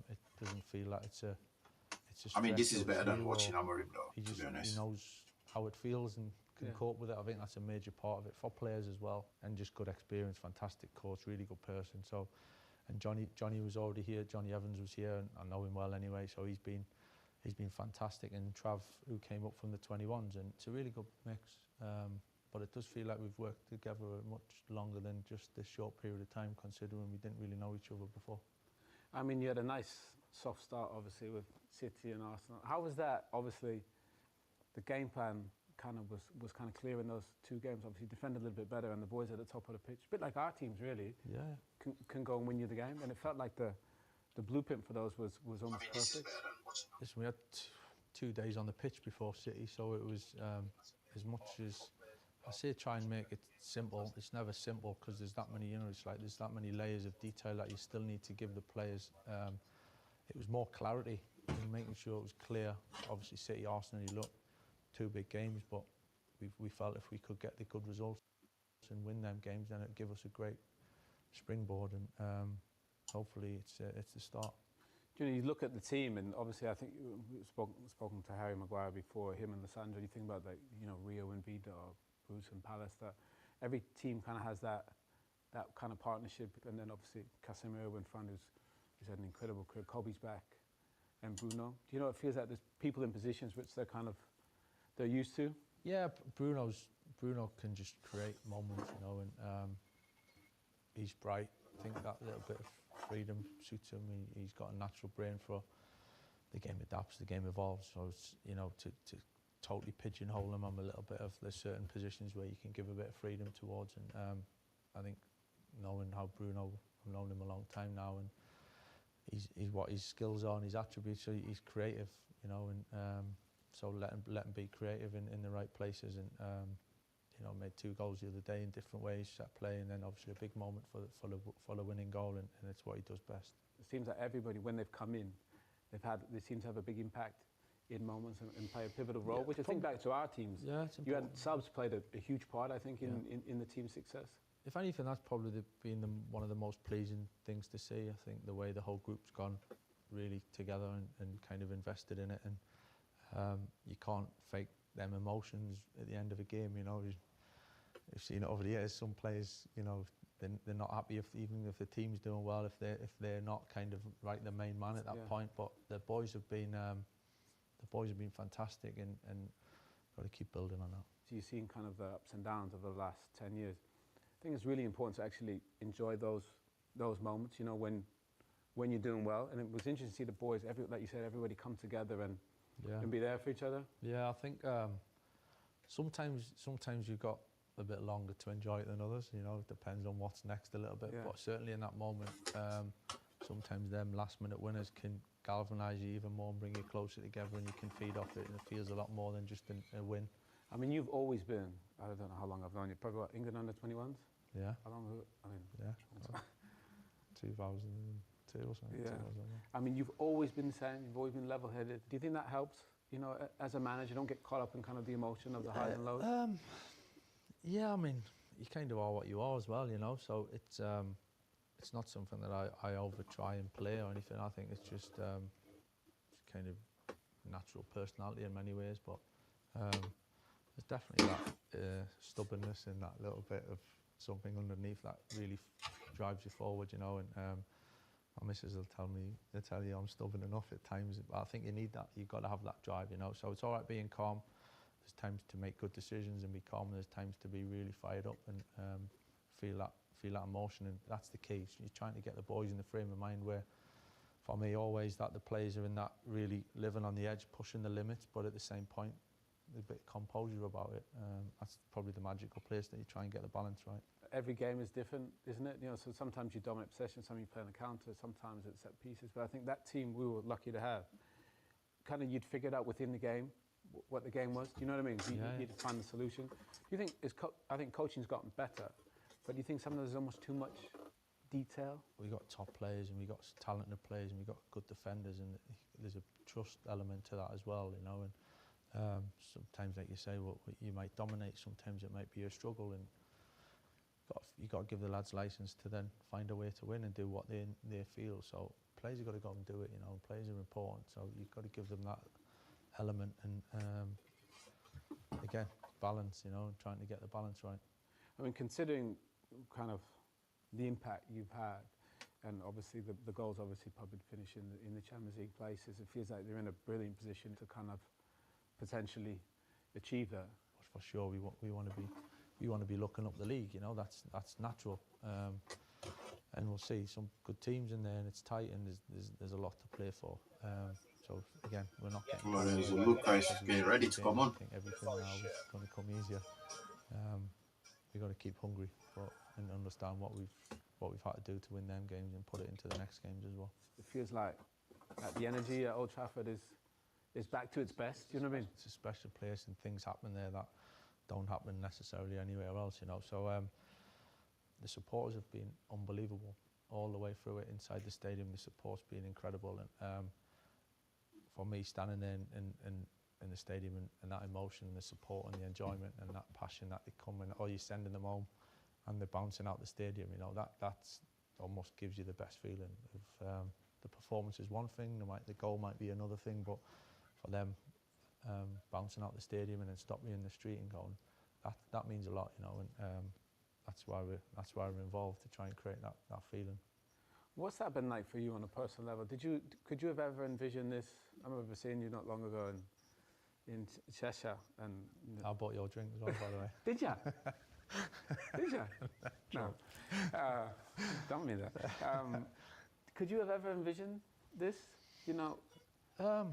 it doesn't feel like it's a I mean, this is stressful better than to you, watching or Amorim, though, he to be honest. knows how it feels and can Yeah. cope with it. I think that's a major part of it for players as well, and just good experience, fantastic coach, really good person. So, and Johnny was already here. Johnny Evans was here, and I know him well anyway. So he's been fantastic. And Trav, who came up from the 21s, and it's a really good mix. But it does feel like we've worked together much longer than just this short period of time, considering we didn't really know each other before. I mean, you had a nice soft start, obviously, with City and Arsenal. How was that? Obviously, the game plan kind of was kind of clear in those two games. Obviously, defended a little bit better, and the boys at the top of the pitch, a bit like our teams, really, Yeah. can go and win you the game. And it felt like the blueprint for those was almost perfect. Listen, we had 2 days on the pitch before City, so it was as much as I say, try and make it simple. It's never simple because there's that many, it's like there's that many layers of detail that you still need to give the players. It was more clarity and making sure it was clear. Obviously, City, Arsenal, you look, 2 big games, but we felt if we could get the good results and win them games, then it'd give us a great springboard, and hopefully it's the start. You look at the team, and obviously I think we've spoken to Harry Maguire before, him and Lissandro. You think about Rio and Vida, or Bruce and Palace. That every team kind of has that kind of partnership, and then obviously Casemiro in front, who's had an incredible career. Kobe's back, and Bruno. Do you know it feels like there's people in positions which they're used to? Yeah, Bruno can just create moments, and he's bright. I think that little bit of freedom suits him. He's got a natural brain for the game. Adapts, the game evolves. So it's, to totally pigeonhole him on a little bit of, there's certain positions where you can give a bit of freedom towards, and I think knowing how Bruno, I've known him a long time now, and he's what his skills are and his attributes. So he's creative, and so let him be creative in the right places, and made 2 goals the other day in different ways, set play, and then obviously a big moment for the winning goal, and it's what he does best. It seems like everybody, when they've come in, they seem to have a big impact in moments and play a pivotal role, which I think back to our teams. Yeah, it's important. You had subs played a huge part, I think, in the team's success. If anything, that's probably been one of the most pleasing things to see. I think the way the whole group's gone really together and kind of invested in it, and you can't fake them emotions at the end of a game. You've seen it over the years. Some players, they're not happy even if the team's doing well, if they're not kind of the main man at that point. But the boys have been fantastic, and got to keep building on that. So you've seen kind of the ups and downs of the last 10 years. I think it's really important to actually enjoy those moments, when you're doing well. And it was interesting to see the boys, like you said, everybody come together and be there for each other. Yeah, I think sometimes you've got a bit longer to enjoy it than others. It depends on what's next a little bit. Yeah. But certainly in that moment, sometimes them last-minute winners can galvanise you even more and bring you closer together, and you can feed off it, and it feels a lot more than just a win. I mean, you've always been, I don't know how long I've known you, probably what, England under 21s? Yeah. How long? Yeah. 2002 or something. Yeah. I mean, you've always been the same. You've always been level-headed. Do you think that helps? As a manager, don't get caught up in kind of the emotion of the highs and lows. Yeah, I mean, you kind of are what you are as well, So it's not something that I over try and play or anything. I think it's just kind of natural personality in many ways, but there's definitely that stubbornness and that little bit of something underneath that really drives you forward, And my missus will tell you I'm stubborn enough at times, but I think you need that. You've got to have that drive, So it's all right being calm. There's times to make good decisions and be calm, and there's times to be really fired up and feel that emotion, and that's the key. So you're trying to get the boys in the frame of mind where, for me, always that the players are in that really living on the edge, pushing the limits, but at the same point, a bit of composure about it. That's probably the magical place that you try and get the balance right. Every game is different, isn't it? So sometimes you dominate possession, sometimes you play on a counter, sometimes it's set pieces. But I think that team we were lucky to have, kind of you'd figured out within the game what the game was. Do you know what I mean? You'd find the solution. Do you think I think coaching's gotten better, but do you think sometimes there's almost too much detail? We've got top players and we've got talented players and we've got good defenders, and there's a trust element to that as well, and sometimes, like you say, you might dominate, sometimes it might be a struggle, and you got to give the lads license to then find a way to win and do what they feel. So players have got to go and do it. You know, players are important. So you've got to give them that element and again balance. You know, trying to get the balance right. I mean, considering kind of the impact you've had, and obviously the goals obviously probably finish in the Champions League places, it feels like they're in a brilliant position to kind of potentially achieve that. For sure, we want to be looking up the league. You know, that's natural, and we'll see some good teams in there, and it's tight, and there's a lot to play for. So again, we're not getting. Lorenzo Luca is getting ready to come on. I think everything now is going to come easier. We've got to keep hungry and understand what we've had to do to win them games and put it into the next games as well. It feels like the energy at Old Trafford is back to its best. You know what I mean? It's a special place, and things happen there that don't happen necessarily anywhere else. You know, so the supporters have been unbelievable all the way through it inside the stadium. The support's been incredible, and for me, standing there in the stadium and that emotion and the support and the enjoyment and that passion that they come and you're sending them home and they're bouncing out the stadium, you know, that's almost gives you the best feeling of the performance is one thing, the goal might be another thing, but for them bouncing out the stadium and then stopping me in the street and going, that means a lot, you know, and that's why we're involved, to try and create that feeling. What's that been like for you on a personal level? Could you have ever envisioned this? I remember seeing you not long ago in Cheshire, and I bought your drink as well, by the way. Did ya? Did ya? No. Don't mean that. Could you have ever envisioned this? You know. I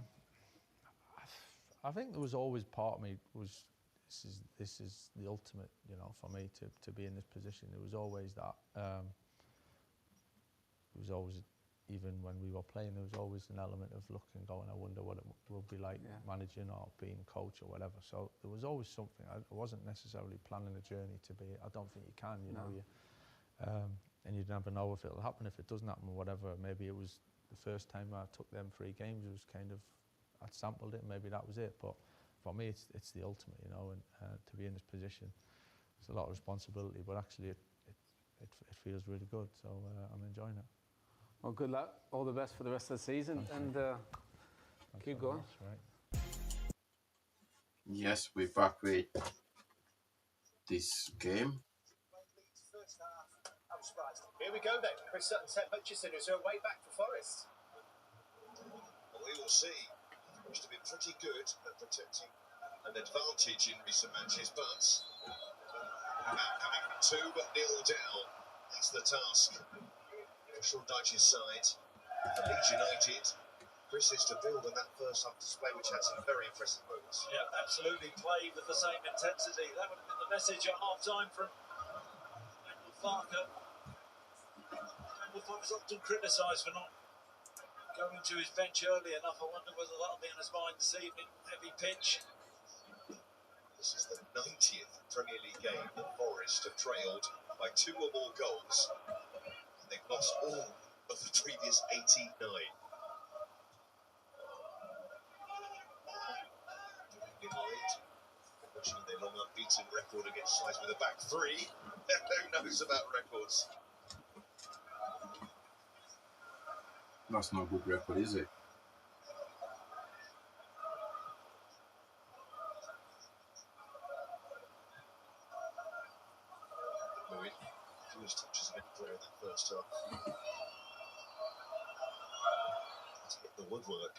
think there was always part of me was this is the ultimate, you know, for me to be in this position. There was always that. It was always, even when we were playing, there was always an element of looking, going, I wonder what it will be like managing or being coach or whatever. So there was always something. I wasn't necessarily planning a journey to be. I don't think you can, you know. And you'd never know if it'll happen. If it doesn't happen, whatever. Maybe it was the first time I took them 3 games. It was kind of, I'd sampled it. Maybe that was it. But for me, it's the ultimate, you know. And to be in this position, it's a lot of responsibility. But actually, it feels really good. So I'm enjoying it. Well, good luck. All the best for the rest of the season. Thank and keep going. Right. Yes, we're back with this game. Here we go then. Chris Sutton, Seth Hutchison, who's her way back for Forest. Well, we will see. Used to be pretty good at protecting an advantage in recent matches, but coming from 2 but nil down, that's the task. Sean Dyche's side for Leeds United. Chris is to build on that first half display, which had some very impressive moves. Yeah, absolutely. Play with the same intensity. That would have been the message at half-time from Michael Farker. Michael Farker's often criticised for not going to his bench early enough. I wonder whether that'll be on his mind this evening. Heavy pitch. This is the 90th Premier League game that Forest have trailed by 2 or more goals. They've lost all of the previous 89. Watching their long unbeaten record against sides with a back 3. Who knows about records? That's not a good record, is it? Fewest touches of any player in that first half. To hit the woodwork.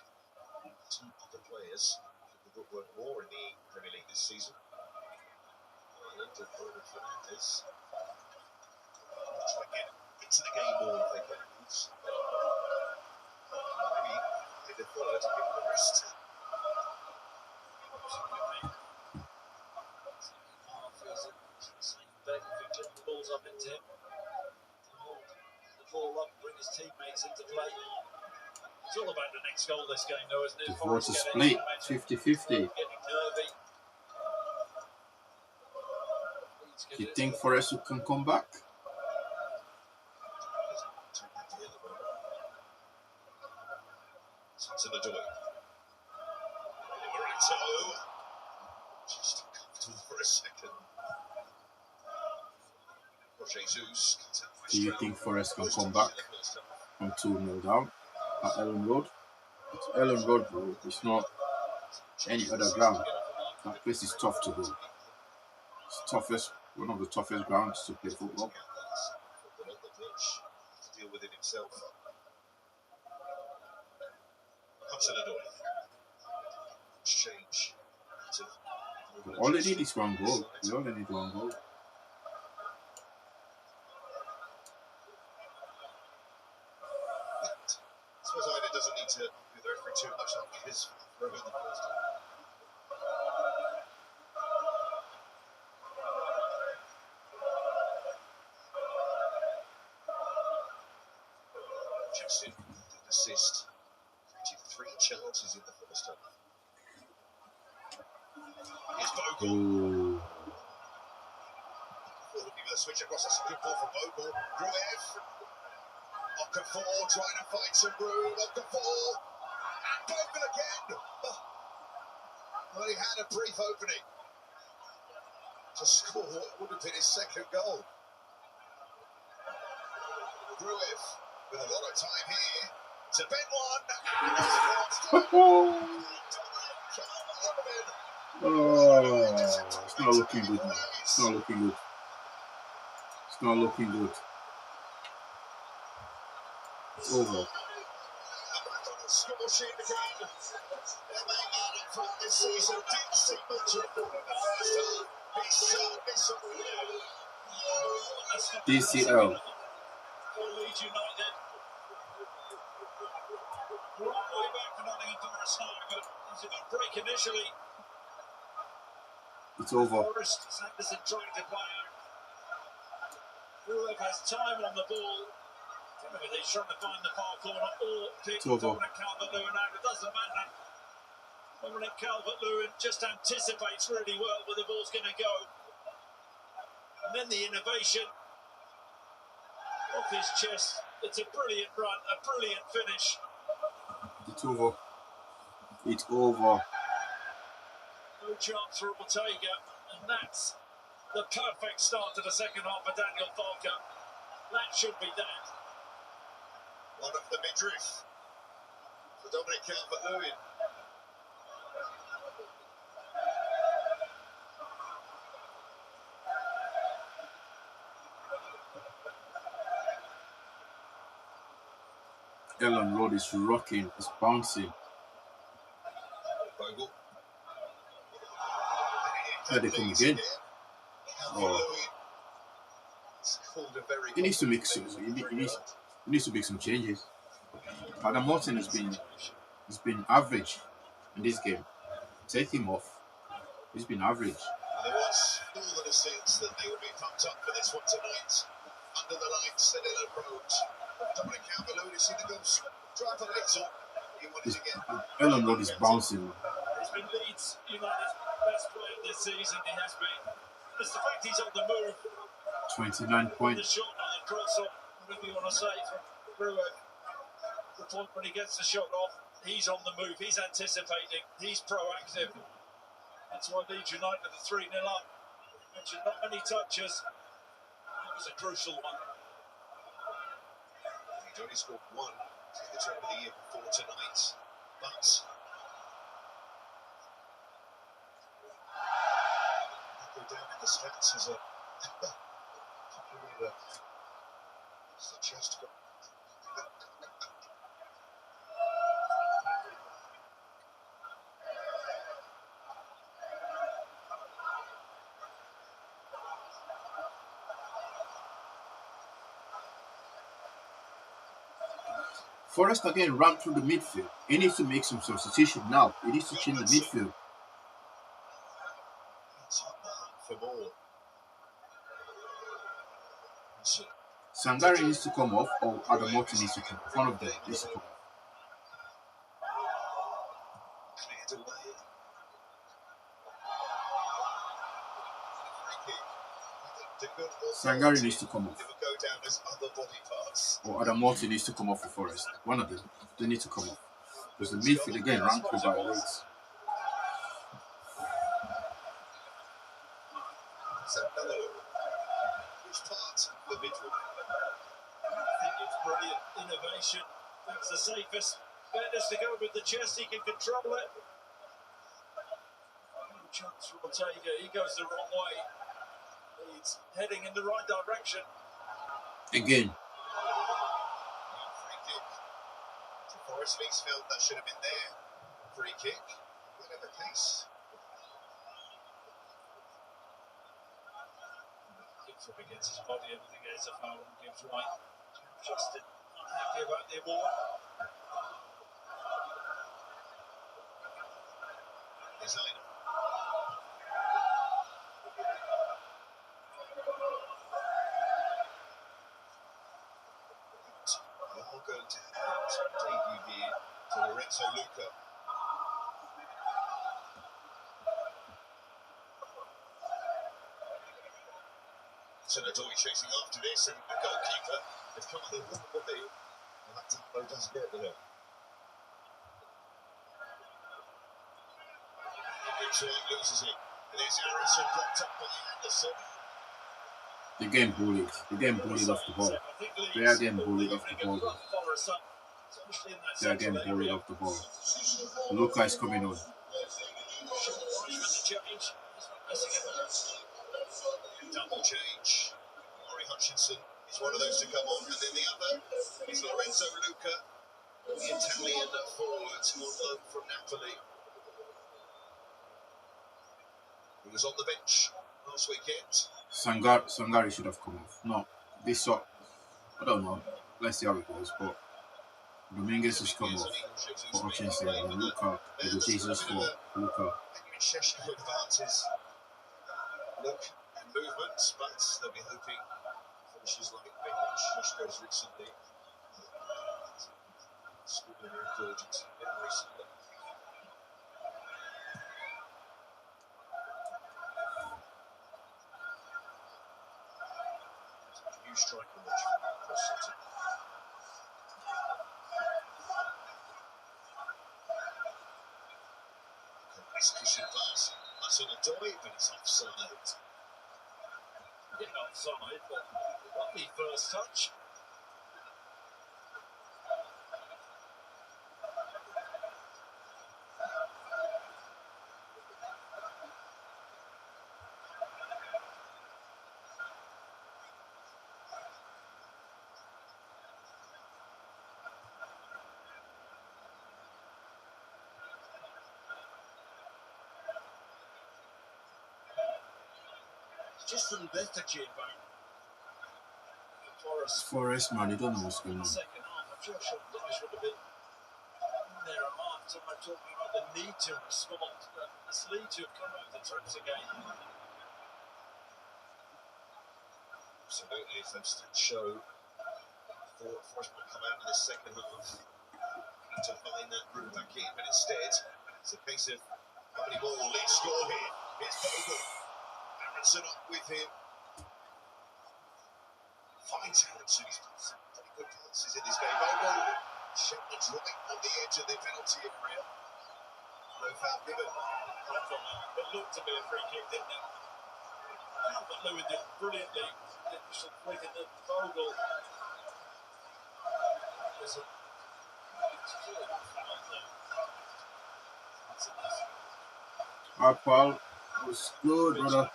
2 other players hit the woodwork more in the Premier League this season. Ireland and Bruno Fernandes. They'll try and get into the game more if they can. Maybe hit the third and give them the rest. The ball's up into him. Hold the ball up, bring his teammates into play. It's all about the next goal this game, though, isn't it? The Forest is split, 50-50. Do you think Forest can come back? To the door. Morito. Just uncomfortable for a second. Jesus. Do you think Forest can come back from 2-0 down at Ellen Road? It's Ellen Road, bro. It's not any other ground. That place is tough to go. It's one of the toughest grounds to play football. To deal with it himself. Comes to the door. Change. All they need is one goal. They only need one goal. I suppose Ida doesn't need to argue the referee too much after his throw in the first half. Justin, the assist. 23 chances in the first half. Here's Bogle. Ooh. Looking for the switch across. That's a good ball from Bogle. Gruev. Okafor trying to find some room. Okafor. And Bogle again. Oh. Well, he had a brief opening to score what would have been his second goal. Gruev with a lot of time here to bend one. Oh, it's not looking good, man. It's not looking good. It's not looking good. It's over. Score sheet again. Their main man up front this season didn't see much of it in the first half. He's certainly something new. DCL. Leeds United. We're all the way back to Nottingham Forest now, but there's a good break initially. It's over. Forest, Sanderson trying to play out. Ruev has time on the ball. He's trying to find the far corner or pick Dominic Calvert-Lewin out. It doesn't matter. Dominic Calvert-Lewin just anticipates really well where the ball's going to go. And then the innovation off his chest. It's a brilliant run, a brilliant finish. It's over. It's over. No chance for Ortega. And that's the perfect start to the second half for Daniel Farke. That should be that. One of the midriff for Dominic Calvert-Lewin. Ellen Road is rocking, it's bouncing. Bogle. There they come again. Oh. He needs to make some. He needs to make some changes. Adam Morton has been average in this game. Take him off. He's been average. There was more than a sense that they would be pumped up for this one tonight. Under the lights at Ellen Road. Dominic Calvert-Lewin has seen the goals drive a little. He wanted to get. Ellen Road is bouncing. He's been Leeds United's best player this season. He has been. It's the fact he's on the move. 29 points. The shot on the cross off, whatever you want to say, from Ruev. The point when he gets the shot off, he's on the move, he's anticipating, he's proactive. That's why Leeds United are 3-0 up. Mentioned not many touches. It was a crucial one. He's only scored one since the turn of the year before tonight. But go down in the stats as a suggest. Forest again ran through the midfield. He needs to make some substitution now. He needs to change the midfield. For more. Sangare needs to come off, or Adam Morton needs to come off. One of them needs to come off. Cleared away. Sangare needs to come off. It would go down as other body parts. Or Adam Morton needs to come off for Forest. One of them. They need to come off. Because the midfield again ran through by Leeds. Which part the midfield. I think it's brilliant innovation. That's the safest bet is to go with the chest. He can control it. No chance for Ortega. He goes the wrong way. He's heading in the right direction. Again. Free kick. To Forest Leeds felt that should have been there. Free kick. Whatever case. Gibbs up against his body. I think it's a foul on Gibbs right. Justin unhappy about the award. Designer. We are going to hand debut here to Lorenzo Luca. Senadori chasing after this, and the goalkeeper has come on the wrong way. And that Tambo does get there. Gibbs loses it. And there's Harrison blocked up by Anderson. They're getting bullied. They're getting bullied off the ball. They are getting bullied off the ball. They are getting bullied off the ball. Luca is coming on. Double change. Murray Hutchinson is one of those to come on, and then the other is Lorenzo Luca, the Italian forward on loan from Napoli. He was on the bench last weekend. Sangari should have come off. No, this sort. I don't know. Let's see how it goes. But Dominguez has come off for Hutchinson and Luca. It was Jesus for Luca. Sheshko advances. Look and movements, but they'll be hoping finishes like Ben Sheshko's recently. Scoring a record recently. New striker watch for City. Execution pass. That's on a dive, but it's offside. Yeah, offside, but lovely first touch. Just a little lethargy about Forest, man, you don't know what's going on. second half. I'm sure Sean Dyche would have been in their remarks about talking about the need to respond, but this Leeds to have come out the traps again. Absolutely, if them stats show Forest will come out in the second half to find that route back in, but instead it's a case of how many more will Leeds score here. It's Bogle. Aronson up with him. Finds Aronson. He's got some pretty good passes in this game. Bogle. Shepherd's right on the edge of the penalty area. No foul given. It looked to be a free kick, didn't it? But Lewin did brilliantly. The initial flick and then Bogle. There's a Paul was good, brother.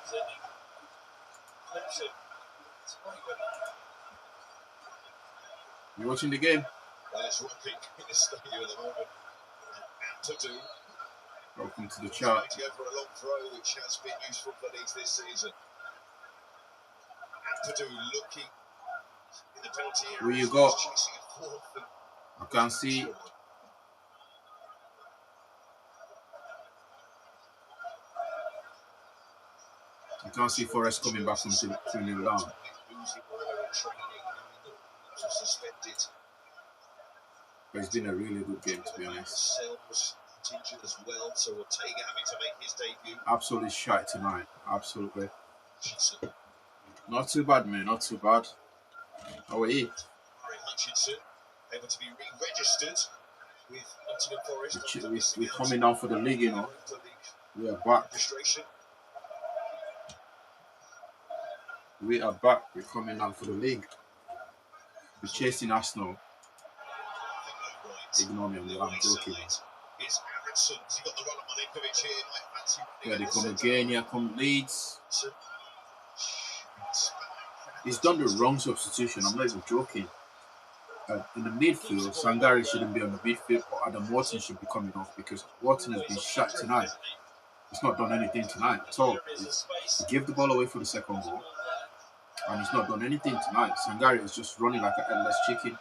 You watching the game? Well, it's rocking in the stadium at the moment. And to do. Welcome to the He's chat. going to go for a long throw, which has been useful for Leeds this season. And to do looking in the penalty area. Where you got? Chasing a fourth and I can see. I can't see Forest coming back from 2-0 down. But it's been a really good game, to be honest. As well, so Ortega having to make his debut. Absolutely shite tonight. Absolutely. Not too bad, man. Not too bad. How are you? Murray Hutchinson able to be re-registered with Nottingham Forest. We're coming down for the league, you know. We are back. Registration. We are back. We're coming out for the league. We're chasing Arsenal. Ignore me, I'm joking. Here they come again. Here come Leeds. He's done the wrong substitution. I'm not even joking. In the midfield, Sangari shouldn't be on the midfield, or Adam Watson should be coming off because Watson has been shot tonight. He's not done anything tonight at all. He gave the ball away for the second goal, and he's not done anything tonight. Sangari is just running like an endless chicken.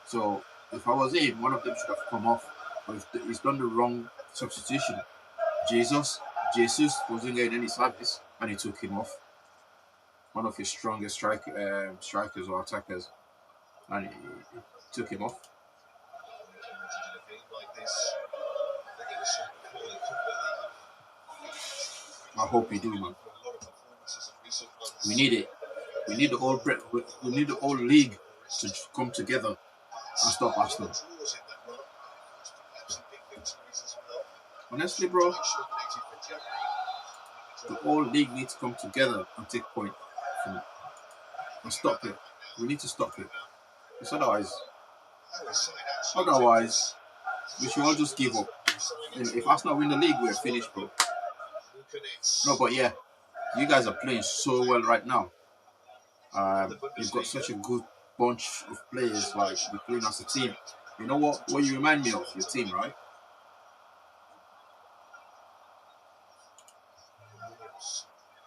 So if I was him, one of them should have come off. But he's done the wrong substitution. Jesus wasn't getting any service, and he took him off. One of his strongest strikers or attackers, and he took him off. I hope you do, man. We need it. We need the whole league to come together and stop Arsenal. Honestly, bro, the whole league needs to come together and take point from it and stop it. We need to stop it. Because otherwise, we should all just give up. If Arsenal win the league, we're finished, bro. No, but yeah, you guys are playing so well right now. You've got such a good bunch of players, like you're playing as a team. You know what you remind me of? Your team, right?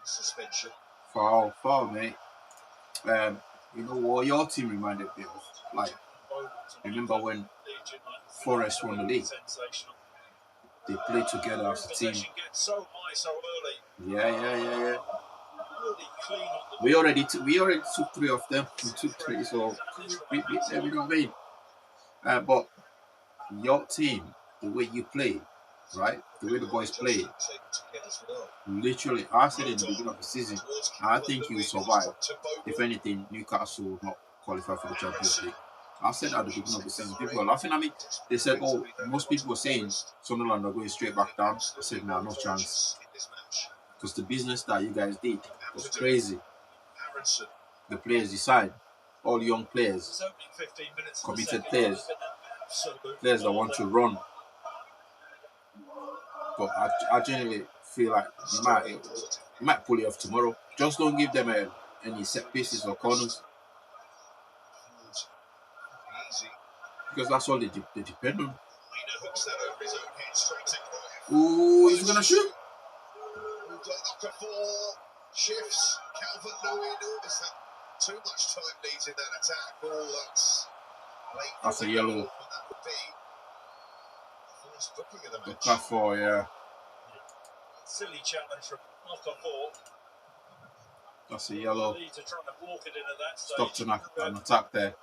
Suspension. Foul, mate. You know what your team reminded me of? Like, remember when Forest won the league? They played together as a team. Yeah. We already took 3 of them. We took 3, so we beat them. You know what I mean? But your team, the way you play, right? The way the boys play, literally, I said in the beginning of the season, I think you will survive. If anything, Newcastle will not qualify for the Champions League. I said at the beginning of the season, people were laughing at me. They said, oh, most people were saying Sunderland are going straight back down. I said, no chance. Because the business that you guys did was crazy. The players you signed, all young players, committed players that want to run. But I genuinely feel like you might pull it off tomorrow. Just don't give them any set pieces or corners. Because that's all they depend on. Ooh, he's going to shoot. Shifts. Calvert-Lewin. Is that too much time needs in that attack? All that's a yellow. That would be first booking of the match. Look for, yeah. Silly challenge from Okafor. That's a yellow. Leeds are trying to walk it in at that stage. Stopped an attack there.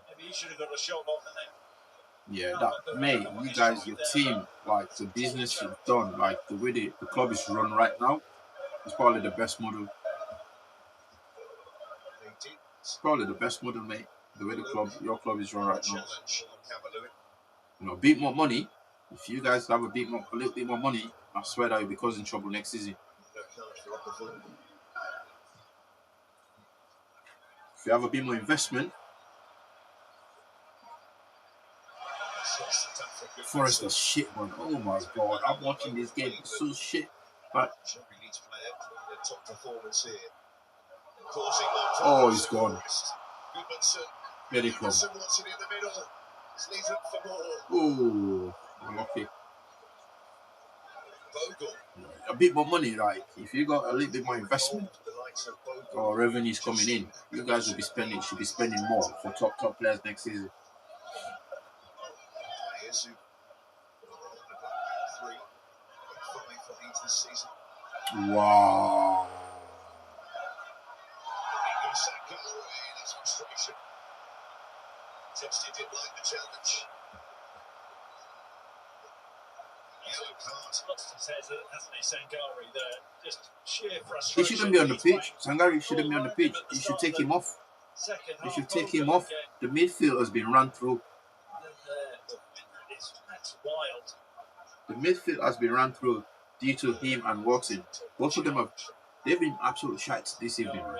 Maybe he should have got a shot on the net. Yeah, mate, you guys, your team, like the business you've done, like the way the club is run right now, it's probably the best model. It's probably the best model, mate. The way your club is run right now. You know, a bit more money. If you guys have a little bit more money, I swear that you'll be causing trouble next season. If you have a bit more investment, Forest is shit, man. Oh my god, I'm watching this game. It's so shit. But oh, he's gone. Here he comes. Oh, lucky. A bit more money, like if you got a little bit more investment or revenues coming in, you guys should be spending more for top players next season. Wow. Just he didn't like the challenge. Lost his head, hasn't he, Sangari there? Just sheer frustration. He shouldn't be on the pitch. Sangari shouldn't be on the pitch. You should take him off. You should take him off. The midfield has been run through. That's wild. The midfield has been run through due to him and Watson. Both of them have They've been absolute shite this evening. Man.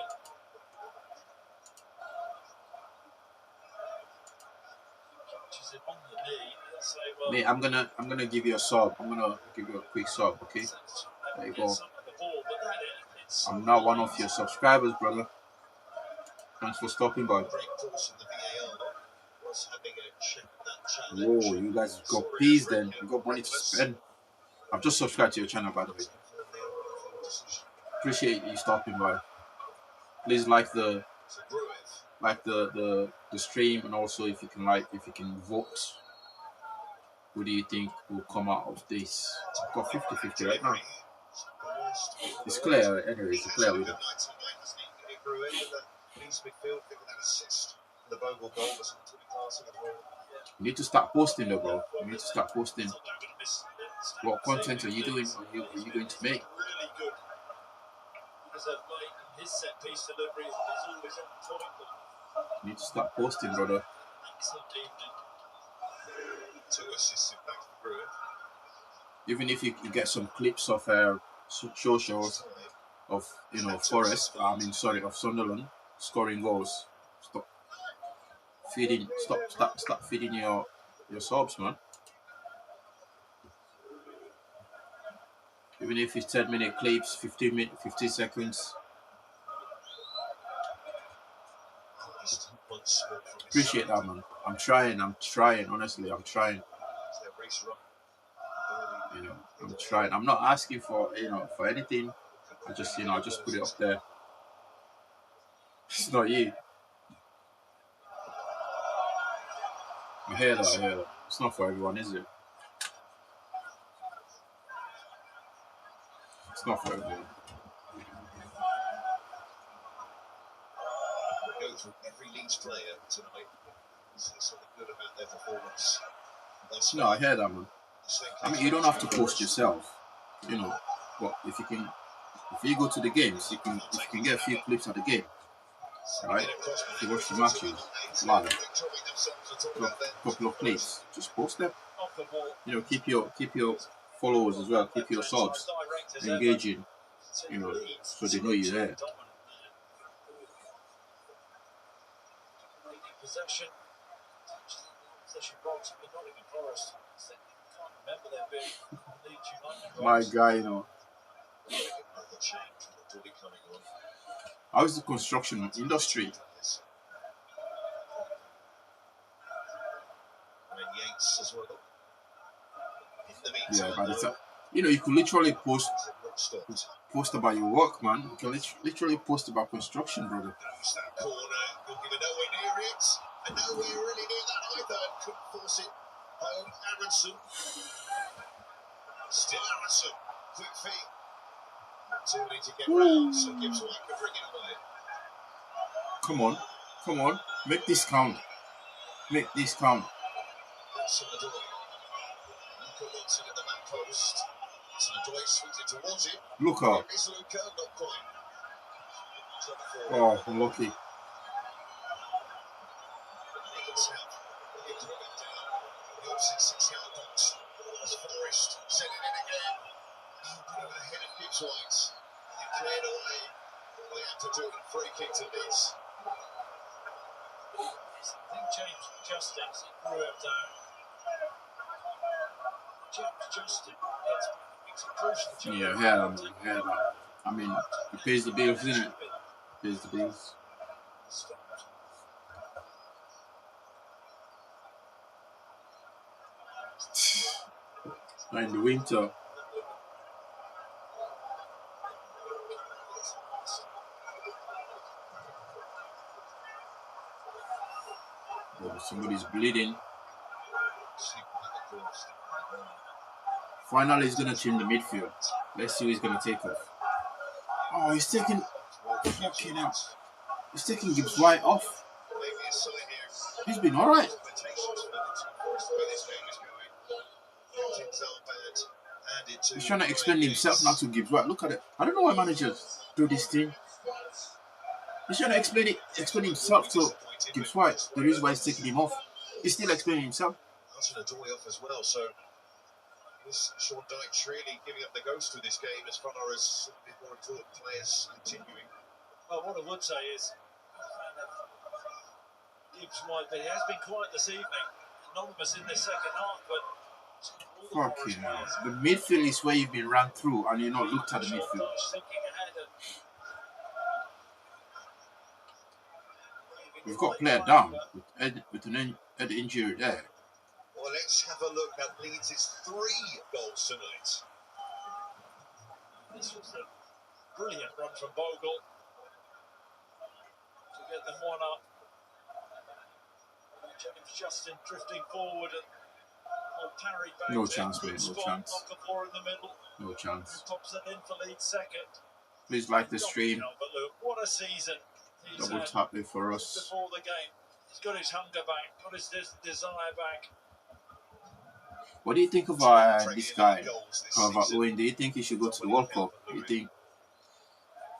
Mate, I'm gonna give you a sub. I'm gonna give you a quick sub, okay? There you go. I'm not one of your subscribers, brother. Thanks for stopping by. Whoa, you guys got peas then. You got money to spend. I've just subscribed to your channel, by the way. Appreciate you stopping by. Please like the stream, and also if you can vote. Who do you think will come out of this? I've got 50-50 right now. It's clear, anyway. It's clear with it. You need to start posting though, bro. You need to start posting. What content are you doing? Are you going to make? You need to start posting, brother. 2 assists in back for Brewer. Even if you get some clips of socials of Forest, of Sunderland scoring goals. Stop feeding your subs, man. Even if it's 10-minute clips, 15 seconds. Appreciate that, man. I'm trying, honestly, I'm trying. I'm trying. I'm not asking for anything. I just put it up there. It's not you. I hear that. It's not for everyone, is it? It's not for everyone. Go through every Leeds player tonight. Say something good about their performance. No, I hear that, man. I mean, you don't have to post yourself, but if you go to the games, you can get a few clips of the game, right? If you watch the matches live, a couple of clips, just post them. Keep your followers as well, keep your subs engaging, so they know you're there. Possession box in Nottingham Forest. Can't remember there being Leeds United. My guy, How is the construction industry? Yeah, but it's you could literally post about your work, man. You can literally post about construction, brother. And nowhere really near that either. Couldn't force it home. Aronson. Still Aronson. Quick feet. Too many to get round, so Gibbs White can bring it away. Come on. Make this count. Sanadoy. Luca wants it at the back post. Sanadoy swings it towards him. Luca. Is Luca? Not quite. Oh, unlucky. The opposite 6-yard box. As Forest sending it again. Bit of a head of Gibbs White. They cleared away. They had to do a free kick to Leeds. I think James Justin threw it down. James Justin makes a crucial job. Yeah, I mean, it pays the bills, isn't it? Pays the bills. Not in the winter. Oh, somebody's bleeding. Finally, he's going to trim the midfield. Let's see who he's going to take off. Oh, he's taking... Fucking hell. He's taking Gibbs White off. He's been alright. He's trying to explain himself now to Gibbs White. Look at it. I don't know why managers do this thing. He's trying to explain himself to Gibbs White. The reason why he's taking him off. He's still explaining himself. Off as well, so Is Sean Dyche really giving up the ghost with this game as far as some of the more important players continuing? Well, what I would say is, Gibbs might be, he has been quiet this evening, anonymous in this second half, but all the Forest Fucking hell. players. The midfield is where you've been ran through and you're not looked at the Sean midfield. Dyche thinking ahead and We've got a player down with an head injury there. Well, let's have a look at Leeds' 3 goals tonight. This was a brilliant run from Bogle to get them one up. James Justin drifting forward and parried back. No chance, mate, no Spot, chance. knock the ball in the middle. No chance. Pops it in for Leeds second. Please like the stream. But look, what a season he's Double had tap it for us. before the game. He's got his hunger back, got his desire back. What do you think of this guy, Calvert-Lewin? Do you think he should go to the World Cup? Do you think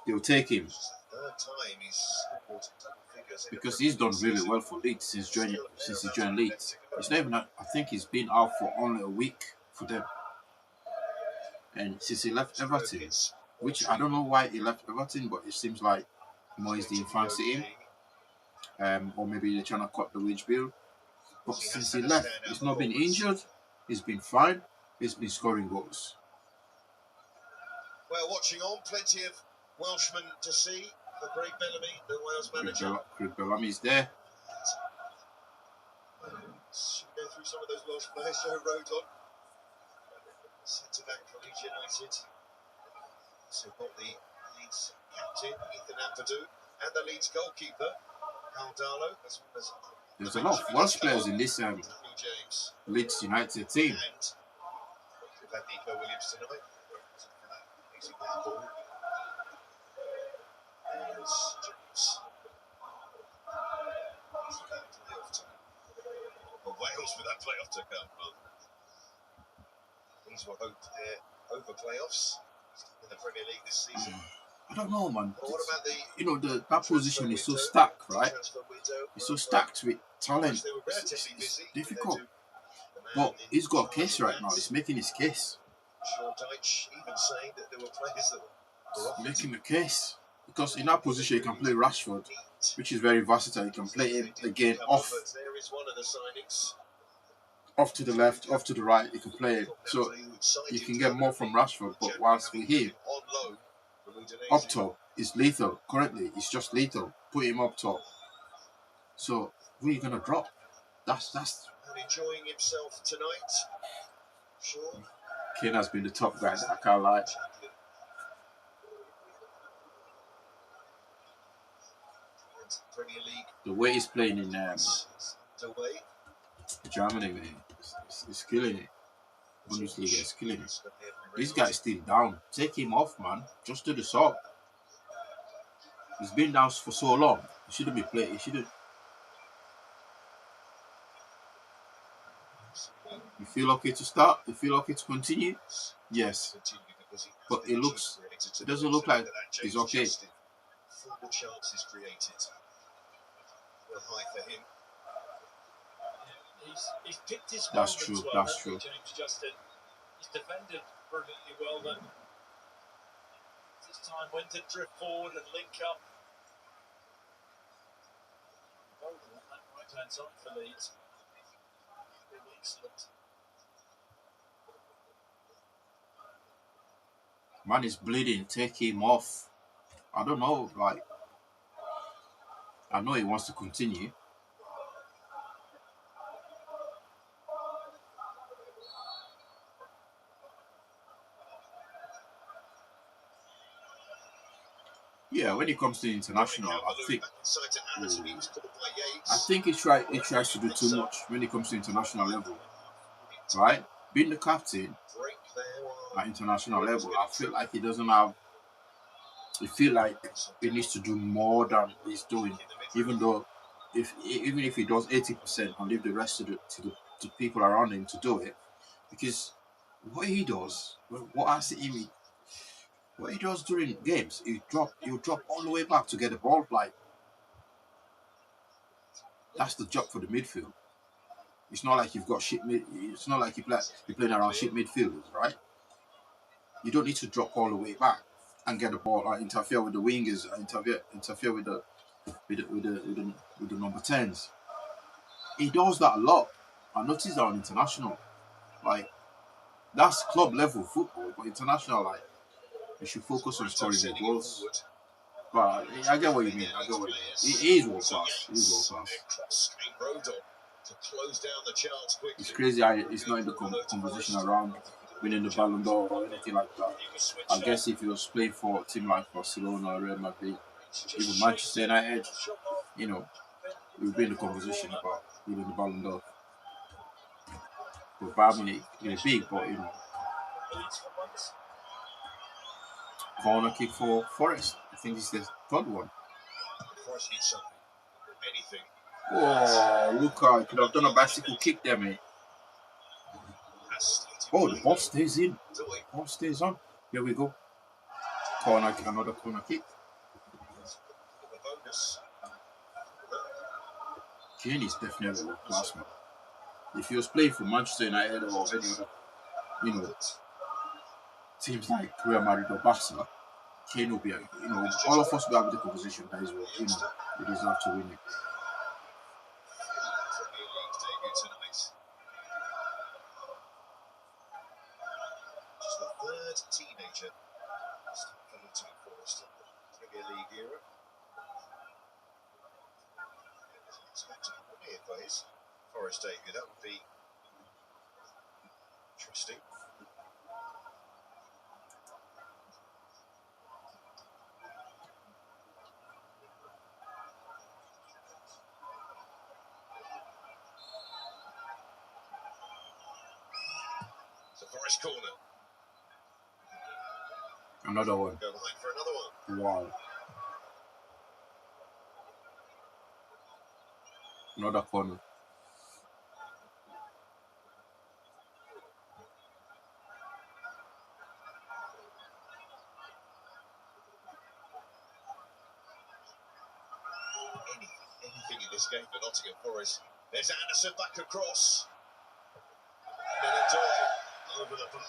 they'll take him? Third time he's scored double figures in Because he's done really well for Leeds since he joined Leeds. It's not even, I think he's been out for only a week for them. And since he left Everton, which I don't know why he left Everton, but it seems like Moyes didn't fancy him. Or maybe they're trying to cut the wage bill. But since he left, he's not been injured. He's been fine. He's been scoring goals. Well, watching on, plenty of Welshmen to see for Craig Bellamy, the Wales manager. Craig Bellamy's there. Should go through some of those Welsh players who rode on. Centre back for Leeds United. So got the Leeds captain, Ethan Ampadu, and the Leeds goalkeeper, Carl Darlow, as well as there's a lot of Welsh players in this Leeds United team. And we've had Nico Williams tonight. Amazing ball. There's James. Easy back to the off time. Well, Wales with that playoff to come. These will hope they're over playoffs in the Premier League this season. I don't know, man. But what about that position is so stacked, right? It's so stacked with talent. It's difficult. But he's got a case right now. He's making his case. Sean Dyche even saying that there were players that were offered Making a case. Because in that position, you can play Rashford, which is very versatile. You can play him again off. There is one of the signings. Off to the left, off to the right, you can play him. So you can get more from Rashford. But whilst we're here, up top is lethal. Currently, it's just lethal. Put him up top. So who are you gonna drop? That's. And enjoying himself tonight. Sure. Kane has been the top guy. I can't lie. Premier League. The way he's playing in Away. Germany, man, it's killing it. Bundesliga is killing it. This guy's still down. Take him off, man. Just do the sub. He's been down for so long. He shouldn't be playing. He shouldn't. You feel okay to start? You feel okay to continue? Yes. But it doesn't look like he's okay. Four chances created. Well, high for him. He's picked his That's moments true. well, That's true. James Justin. He's defended brilliantly well, but this time when to drift forward and link up. Bogle on that right-hand side for Leeds. Really excellent. Man is bleeding. Take him off. I don't know. Like, I know he wants to continue. Yeah, when it comes to international, I think he tries to do too much when it comes to international level, right? Being the captain at international level, I feel like he doesn't have. I feel like he needs to do more than he's doing, even if he does 80% and leave the rest to the people around him to do it, because what he does, what he does during games, he'll drop all the way back to get the ball. Like, that's the job for the midfield. It's not like you've got shit mid. It's not like you're playing around shit midfielders, right? You don't need to drop all the way back and get the ball, or interfere with the wingers, or interfere with the number 10s. He does that a lot. I noticed that on international. Like, that's club level football, but international, like, you should focus on scoring more goals. But I get what you mean. I get what you mean. He is world class. He is world class. It's crazy how it's not in the conversation around winning the Ballon d'Or or anything like that. I guess if he was playing for a team like Barcelona or Real Madrid, even Manchester United, you know, we would be in the conversation about winning the Ballon d'Or. But Bayern Munich, they're big, but you know. Corner kick for Forest. I think it's the third one. Oh, Luca, could have done a bicycle kick there, mate. Oh, the ball stays in. Ball stays on. Here we go. Corner, another corner kick. Kane is definitely a class man. If he was playing for Manchester United or any other, you know, teams like Real Madrid or Barca, Kane will be, you know, all of us will have the conversation that is, you know, he deserves to win it. Just the third teenager coming to Forest in the Premier League era. Expected money if that is Forest debut. That would be interesting. It's a Forest corner. Another one. Go behind for another one. Wow. Another corner. Anything in this game for Nottingham Forest. There's Anderson back across. And then Adoy over the bar.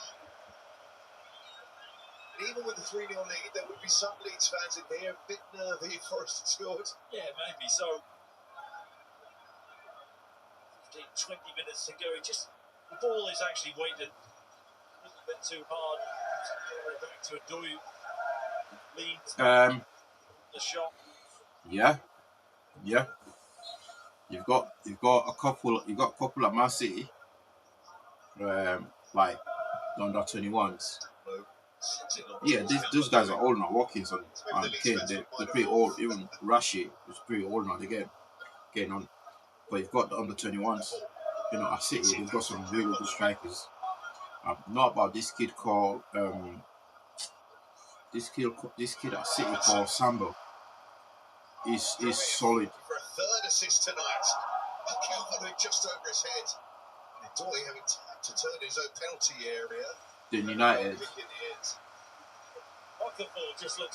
And even with the 3-0 lead, there would be some Leeds fans in here a bit nervy if Forest had scored. Yeah, maybe so. 15, 20 minutes to go. The ball is actually weighted a little bit too hard. Back to Adoy. Leeds. The shot. Yeah. You've got a couple at Man City, like the under 21s. Yeah, those guys are old now. Watkins and Kane, they're pretty old. Even Rashi is pretty old now. They're getting on. But you've got the under 21s. You know, at City, they've got some really good strikers. I know about this kid called this kid at City called Sambo. He's solid. For a third assist tonight. Calvin just over his head. Adoy having to turn his own penalty area. Then United.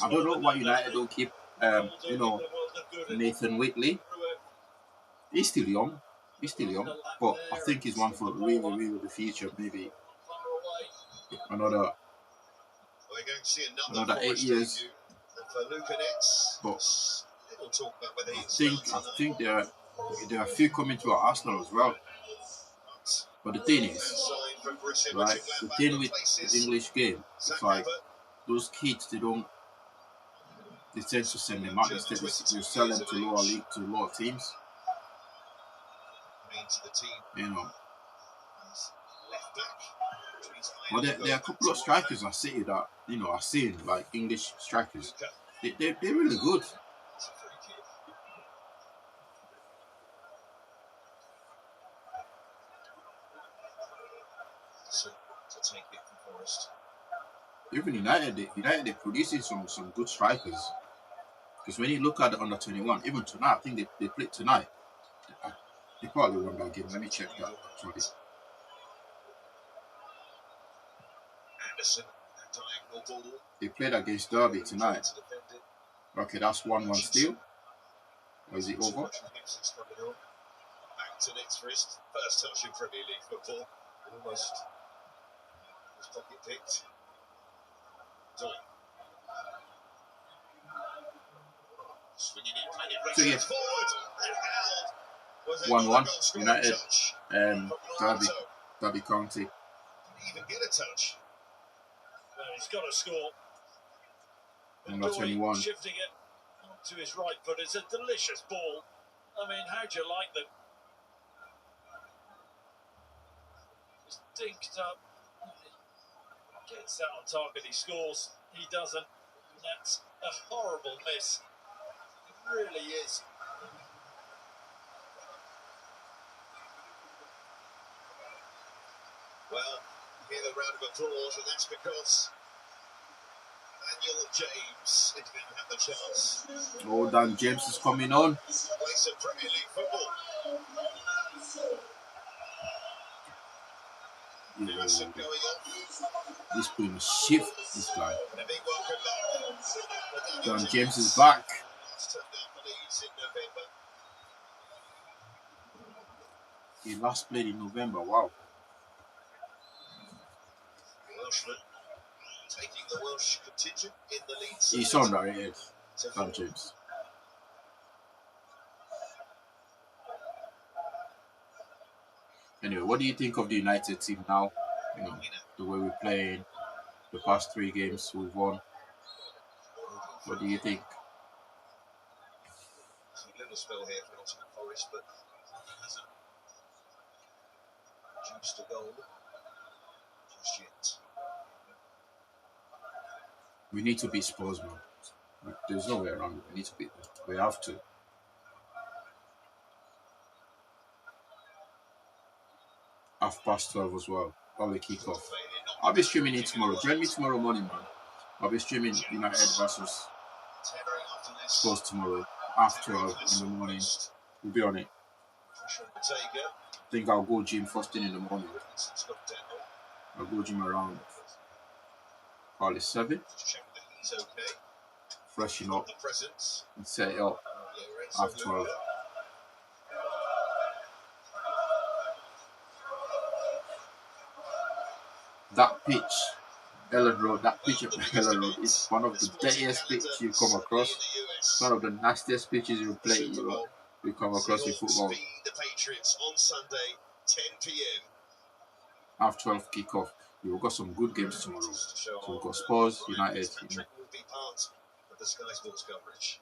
I don't know why United don't keep, you know, Nathan Whitley. He's still young, but I think he's one for really the future. Maybe another 8 years. But I think there are a few coming to Arsenal as well. But the thing is, right? The thing with the English game, it's like those kids, they tend to send them out instead of sell them to lower teams. You know. Well, there are a couple of strikers I see that, you know, I've seen, like English strikers. They're really good. Even United, they're producing some good strikers. Because when you look at the under 21, even tonight, I think they played tonight. They probably won that game. Let me check that actually. They played against Derby tonight. Okay, that's 1-1 still. Or is it over? to Leeds for his first touch in Premier League football. Almost his pocket picked. Doyle. Swinging in, playing it So, yeah. right forward and held. Was 1-1 United touch Derby County. Didn't even get a touch. Well, he's got to score. Number Doyle 21. shifting it to his right foot. It's a delicious ball. I mean, how'd you like them? Just dinked up. Gets that on target, he scores. He doesn't. That's a horrible miss. It really is. Well, hear the round of applause, and that's because Daniel James didn't have the chance. Oh, Dan James is coming on. Play some Premier League football. Harrison going off. He's putting a shift, this guy. And a big welcome back. Dan James is back. Last turned down for Leeds in November. He last played in November. Wow. Welshman taking the Welsh contingent in the Leeds. He's underrated, Dan James. Anyway, what do you think of the United team now? You know, the way we're playing, the past 3 games we've won. What do you think? A little spell here for Nottingham Forest, but hasn't juiced a goal just yet. We need to beat Spurs, man. There's no way around it. We need to beat them. We have to. Half past 12 as well. Early kick-off. I'll be streaming it tomorrow. Join me tomorrow morning, man. I'll be streaming United versus Spurs tomorrow. Half 12 in the morning. We'll be on it. I think I'll go gym first thing in the morning. I'll go gym around probably 7. Freshen up and set it up half 12. That pitch, Ellen Road, that pitch of Ellen Road is one of the dirtiest pitches you come across. One of the nastiest pitches you come across in football. The Patriots on Sunday, 10 p.m. Half 12 kickoff. We've got some good games tomorrow. So we've got Spurs, United. You know. Will be part of the Sky Sports coverage.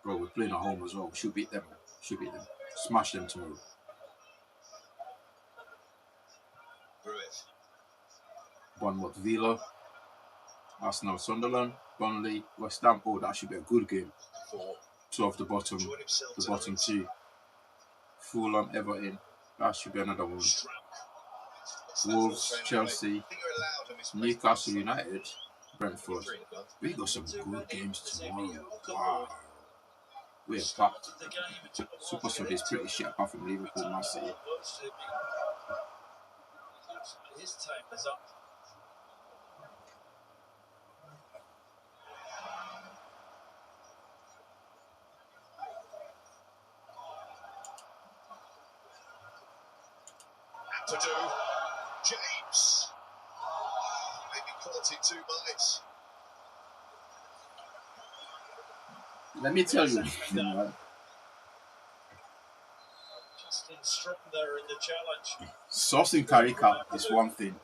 Bro, we're playing at home as well. We should beat them. Should beat them. Smash them tomorrow. Bournemouth, Villa, Arsenal, Sunderland, Burnley, West Ham. Oh, that should be a good game. 2 of the bottom 2. Fulham, Everton. That should be another one. Wolves, Chelsea, Newcastle United, Brentford. We got some good games tomorrow. Wow. We're packed. Super Sunday is pretty shit apart from Liverpool, Man City. His time is up. To do, James. Maybe caught in 2 minds. Let me tell you, man. Justin strong there in the challenge. Sourcing Carrick is one thing.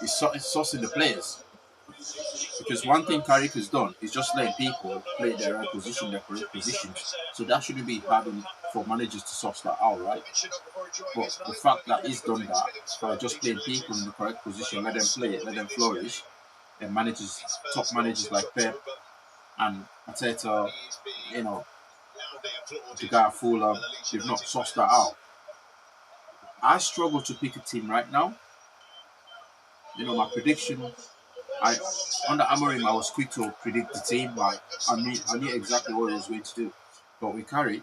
It's sourcing the players. Because one thing Carrick has done is just letting people play their right position, their correct positions. So that shouldn't be hard for managers to source that out, right? But the fact that he's done that by just playing people in the correct position, let them play, let them flourish, and top managers like Pep and Arteta, you know, the guy at Fulham, they've not sourced that out. I struggle to pick a team right now. You know, my prediction, under Amorim, I was quick to predict the team. Like, I knew exactly what he was going to do. But with Carrick,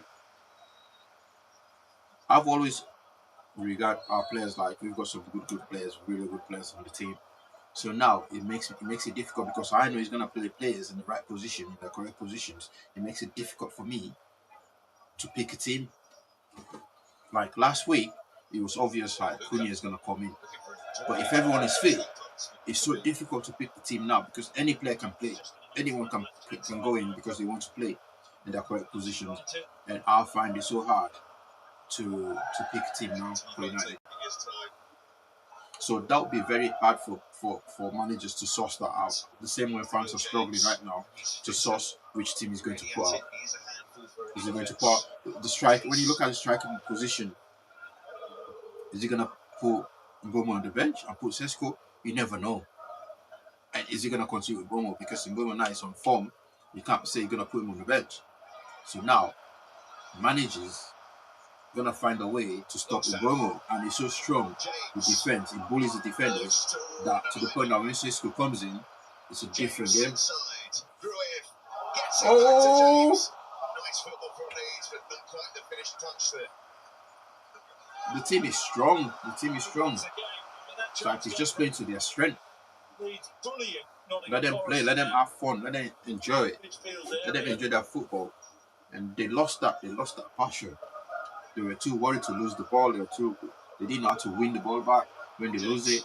I've always regarded our players like we've got some good players, really good players on the team. So now it makes it difficult because I know he's going to play players in the right position, in the correct positions. It makes it difficult for me to pick a team. Like last week, it was obvious like Cunha is going to come in. But if everyone is fit, it's so difficult to pick the team now because any player can play. Anyone can go in because they want to play in their correct positions. And I find it so hard to pick a team now for United. So that would be very hard for managers to source that out. The same way fans are struggling right now to source which team is going to put out. Is he going to put out the strike? When you look at the striking position, is he going to put Mbeumo on the bench and put Sesko? You never know. And is he going to continue with Mbeumo? Because Mbeumo now is on form. You can't say you're going to put him on the bench. So now, managers going to find a way to stop Mbeumo. And he's so strong with defense. He bullies the defenders that to the point that when Sesko comes in, it's a different game. Oh! Nice football from Leeds, but not quite the finished touch there. The team is strong. The team is strong. It's like it's just playing to their strength. Let them play. Let them have fun. Let them enjoy it. Let them enjoy their football. And they lost that. They lost that passion. They were too worried to lose the ball. They didn't know how to win the ball back when they lose it.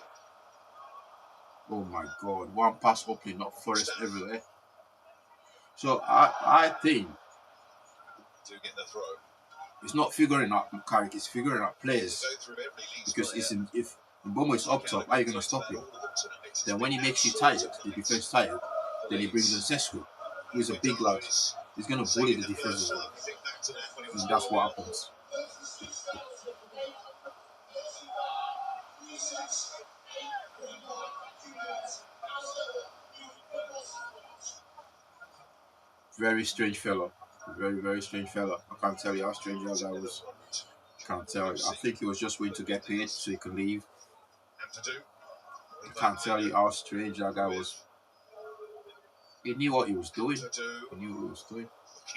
Oh my God! One pass opening up Forest everywhere. So I think To get the throw. it's not figuring out Carrick. It's figuring out players. Because if Mbeumo is up top, how are you going to stop him? Then when he makes you tired, the defense tired, then he brings in Sesko, who is a big lad. He's going to bully the defense as well. And that's what happens. Very strange fella. Very, very strange fella. I can't tell you how strange that guy was. Can't tell you. I think he was just waiting to get paid so he could leave. I can't tell you how strange that guy was. He knew what he was doing. He knew what he was doing.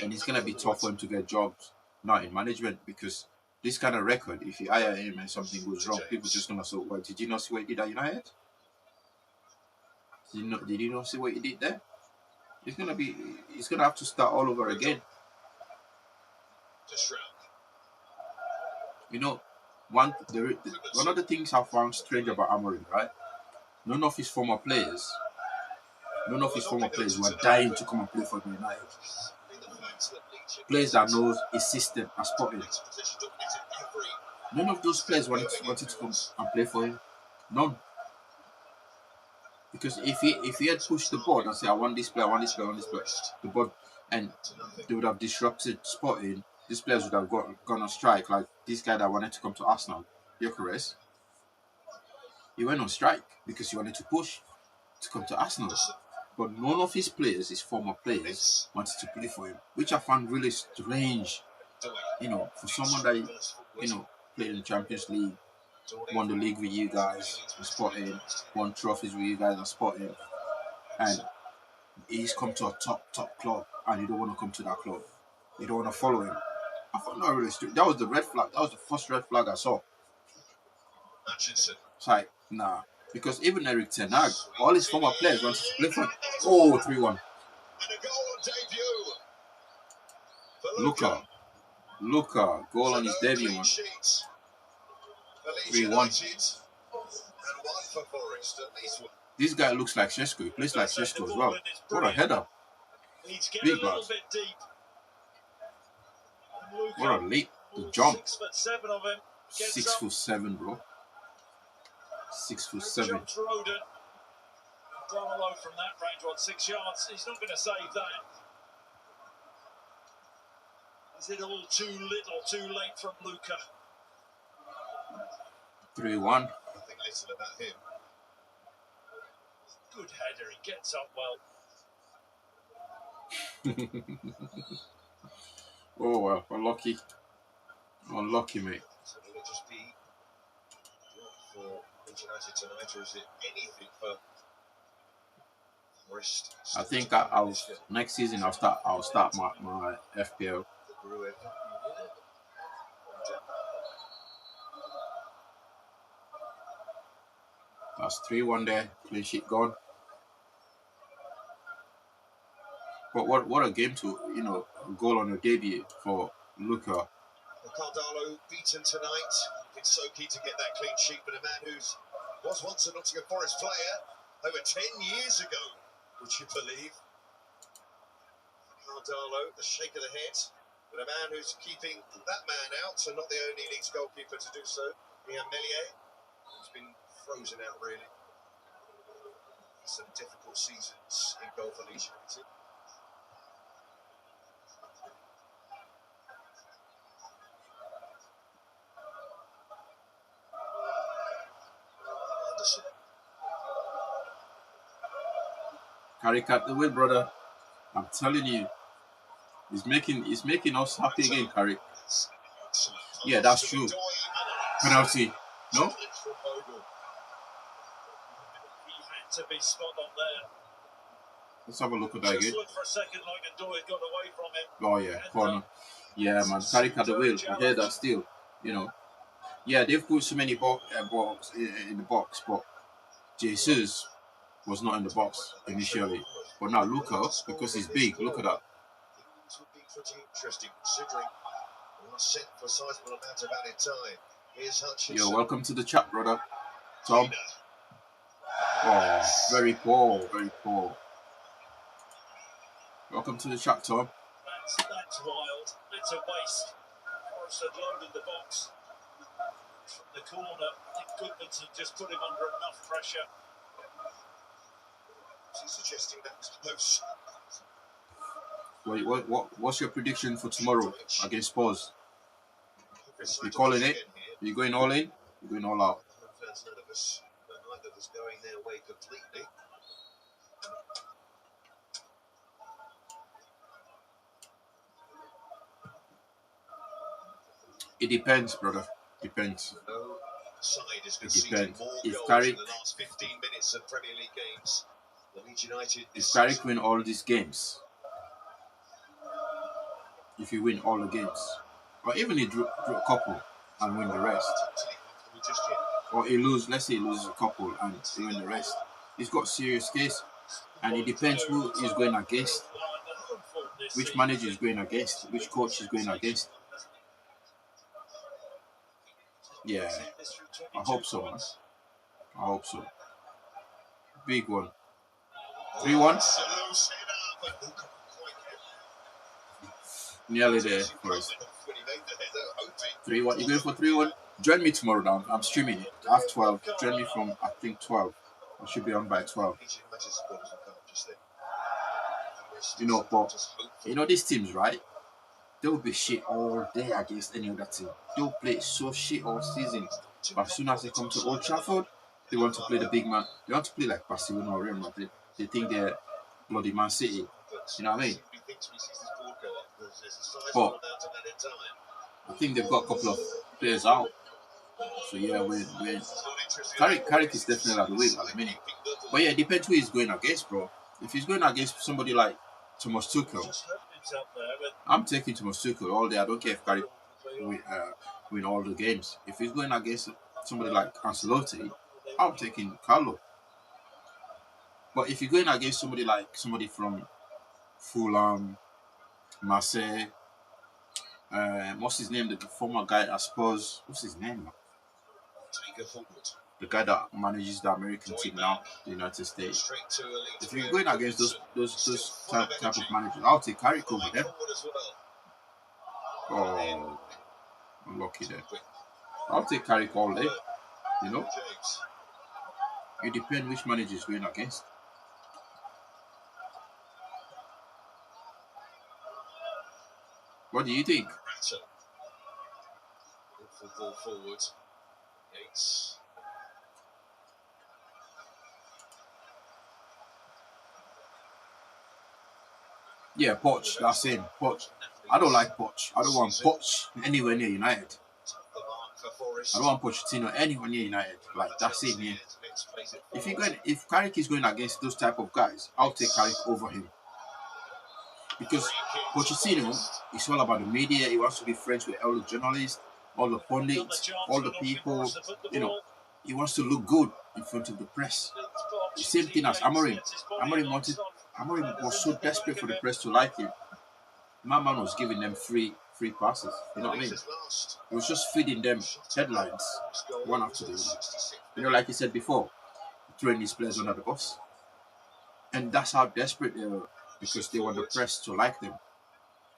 And it's going to be tough for him to get jobs now in management because this kind of record, if you hire him and something goes wrong, people just going to say, well, did you not see what he did at United? Did you not see what he did there? He's going to have to start all over again. You know, one of the things I found strange about Amorim, right? None of his former players were dying to come and play for United. Players that knows his system and spotting. None of those players wanted to come and play for him. None. Because if he had pushed the board and said, I want this player, the board, and they would have disrupted spotting, these players would have gone on strike, like this guy that wanted to come to Arsenal, Gyökeres. He went on strike because he wanted to push to come to Arsenal. But none of his players, his former players, wanted to play for him, which I found really strange. You know, for someone that, played in the Champions League, won the league with you guys, Sporting, won trophies with you guys and Sporting, and he's come to a top club, and you don't want to come to that club. You don't want to follow him. I thought that really strange. That was the red flag. That was the first red flag I saw. It's like, nah. Because even Eric Ten Hag, all his former players wanted to play for him. Oh, 3-1. And a goal on debut. Luka, goal on his debut, man. 3-1. This guy looks like Sesko. He plays like Sesko as well. What a header. Big lad. What a leap. The jump. 6'7", bro. 6'7". Down low from that range, 6 yards. He's not going to save that. Is it all too little, too late from Luka? 3-1. Nothing little about him. Good header. He gets up well. Oh well, unlucky, mate. So will it just be for United tonight, or is it anything for Forest? I think I'll next season I'll start my FPL. That's 3-1 there. Clean sheet gone. But what a game to, goal on your debut for Luka. Cardalo beaten tonight. Been so keen to get that clean sheet, but a man who was once a Nottingham Forest player over 10 years ago, would you believe? Cardalo, the shake of the head, but a man who's keeping that man out, so not the only Leeds goalkeeper to do so. Ian Mellier, who's been frozen out really. Some difficult seasons in goal for Leeds United. Anderson. Carrick at the wheel, brother. I'm telling you, he's making us happy again, Carrick. Yeah, that's true. Penalty. No? He had to be spot on there. Let's have a look at that again. Just looked for a second like Ndoye got away from him. Oh yeah, corner. Yeah, man. Carrick at the wheel. I hear that still. You know. Yeah, they've put so many balls in the box, but Jesus was not in the box initially. But now Luka, because he's big, look at that. This would be pretty interesting considering we are set for a sizable amount of added time. Here's Hutchinson. Yo, welcome to the chat, brother. Tom. Oh, very poor, very poor. Welcome to the chat, Tom. That's wild. It's a waste. Forrest had loaded the box from the corner. I think Goodmanson just put him under enough pressure. He's suggesting that was close. Wait, what's your prediction for tomorrow against Spurs? You calling it? You going all in? You going all out? Fans none of us, but neither of us going their way completely. It depends, brother. Depends. No side has It conceded depends. more If goals Carrick, in the last 15 minutes of Premier League games than Leeds United. if Carrick win all these games, if you win all the games, or even he drew a couple and win the rest, or he lose, let's say he loses a couple and he win the rest, he's got serious case. And it depends who he's going against, which manager is going against, which coach is going against. Yeah, I hope so, man. I hope so. Big one. 3-1. Nearly there for us. 3-1. You going for 3-1? Join me tomorrow now. I'm streaming it. Half 12. Join me from, I think, 12. I should be on by 12. You know, but, you know, these teams, right? They'll be shit all day against any other team. They'll play so shit all season. But as soon as they come to Old Trafford, they want to play the big man. They want to play like Barcelona or Real Madrid. They think they're bloody Man City. You know what I mean? But I think they've got a couple of players out. So yeah, Carrick is definitely at the wheel at the minute. But yeah, it depends who he's going against, bro. If he's going against somebody like Thomas Tuchel, I'm taking Thomas Tuchel all day. I don't care if Carrick win all the games. If he's going against somebody like Ancelotti, I'm taking Carlo. But if you're going against somebody from Fulham, Marseille, what's his name? The former guy at Spurs. What's his name, man? The guy that manages the American team now, the United States. If you're going against those type of managers, I'll take Carrick over there. Oh, unlucky there. I'll take Carrick all day. You know, it depends which manager is going against. What do you think? Ball forward. Yates. Yeah, Poch, that's him. Poch. I don't like Poch. I don't want Poch anywhere near United. I don't want Pochettino anywhere near United. Like, that's it, yeah. If Carrick is going against those type of guys, I'll take Carrick over him. Because Pochettino is all about the media. He wants to be friends with all the journalists, all the pundits, all the people. You know, he wants to look good in front of the press. The same thing as Amorim. Amorim was so desperate for the press to like him. My man was giving them free free passes. You know what I mean? He was just feeding them headlines one after the other. You know, like you said before, throwing these players under the bus. And that's how desperate they were, because they want the press to like them.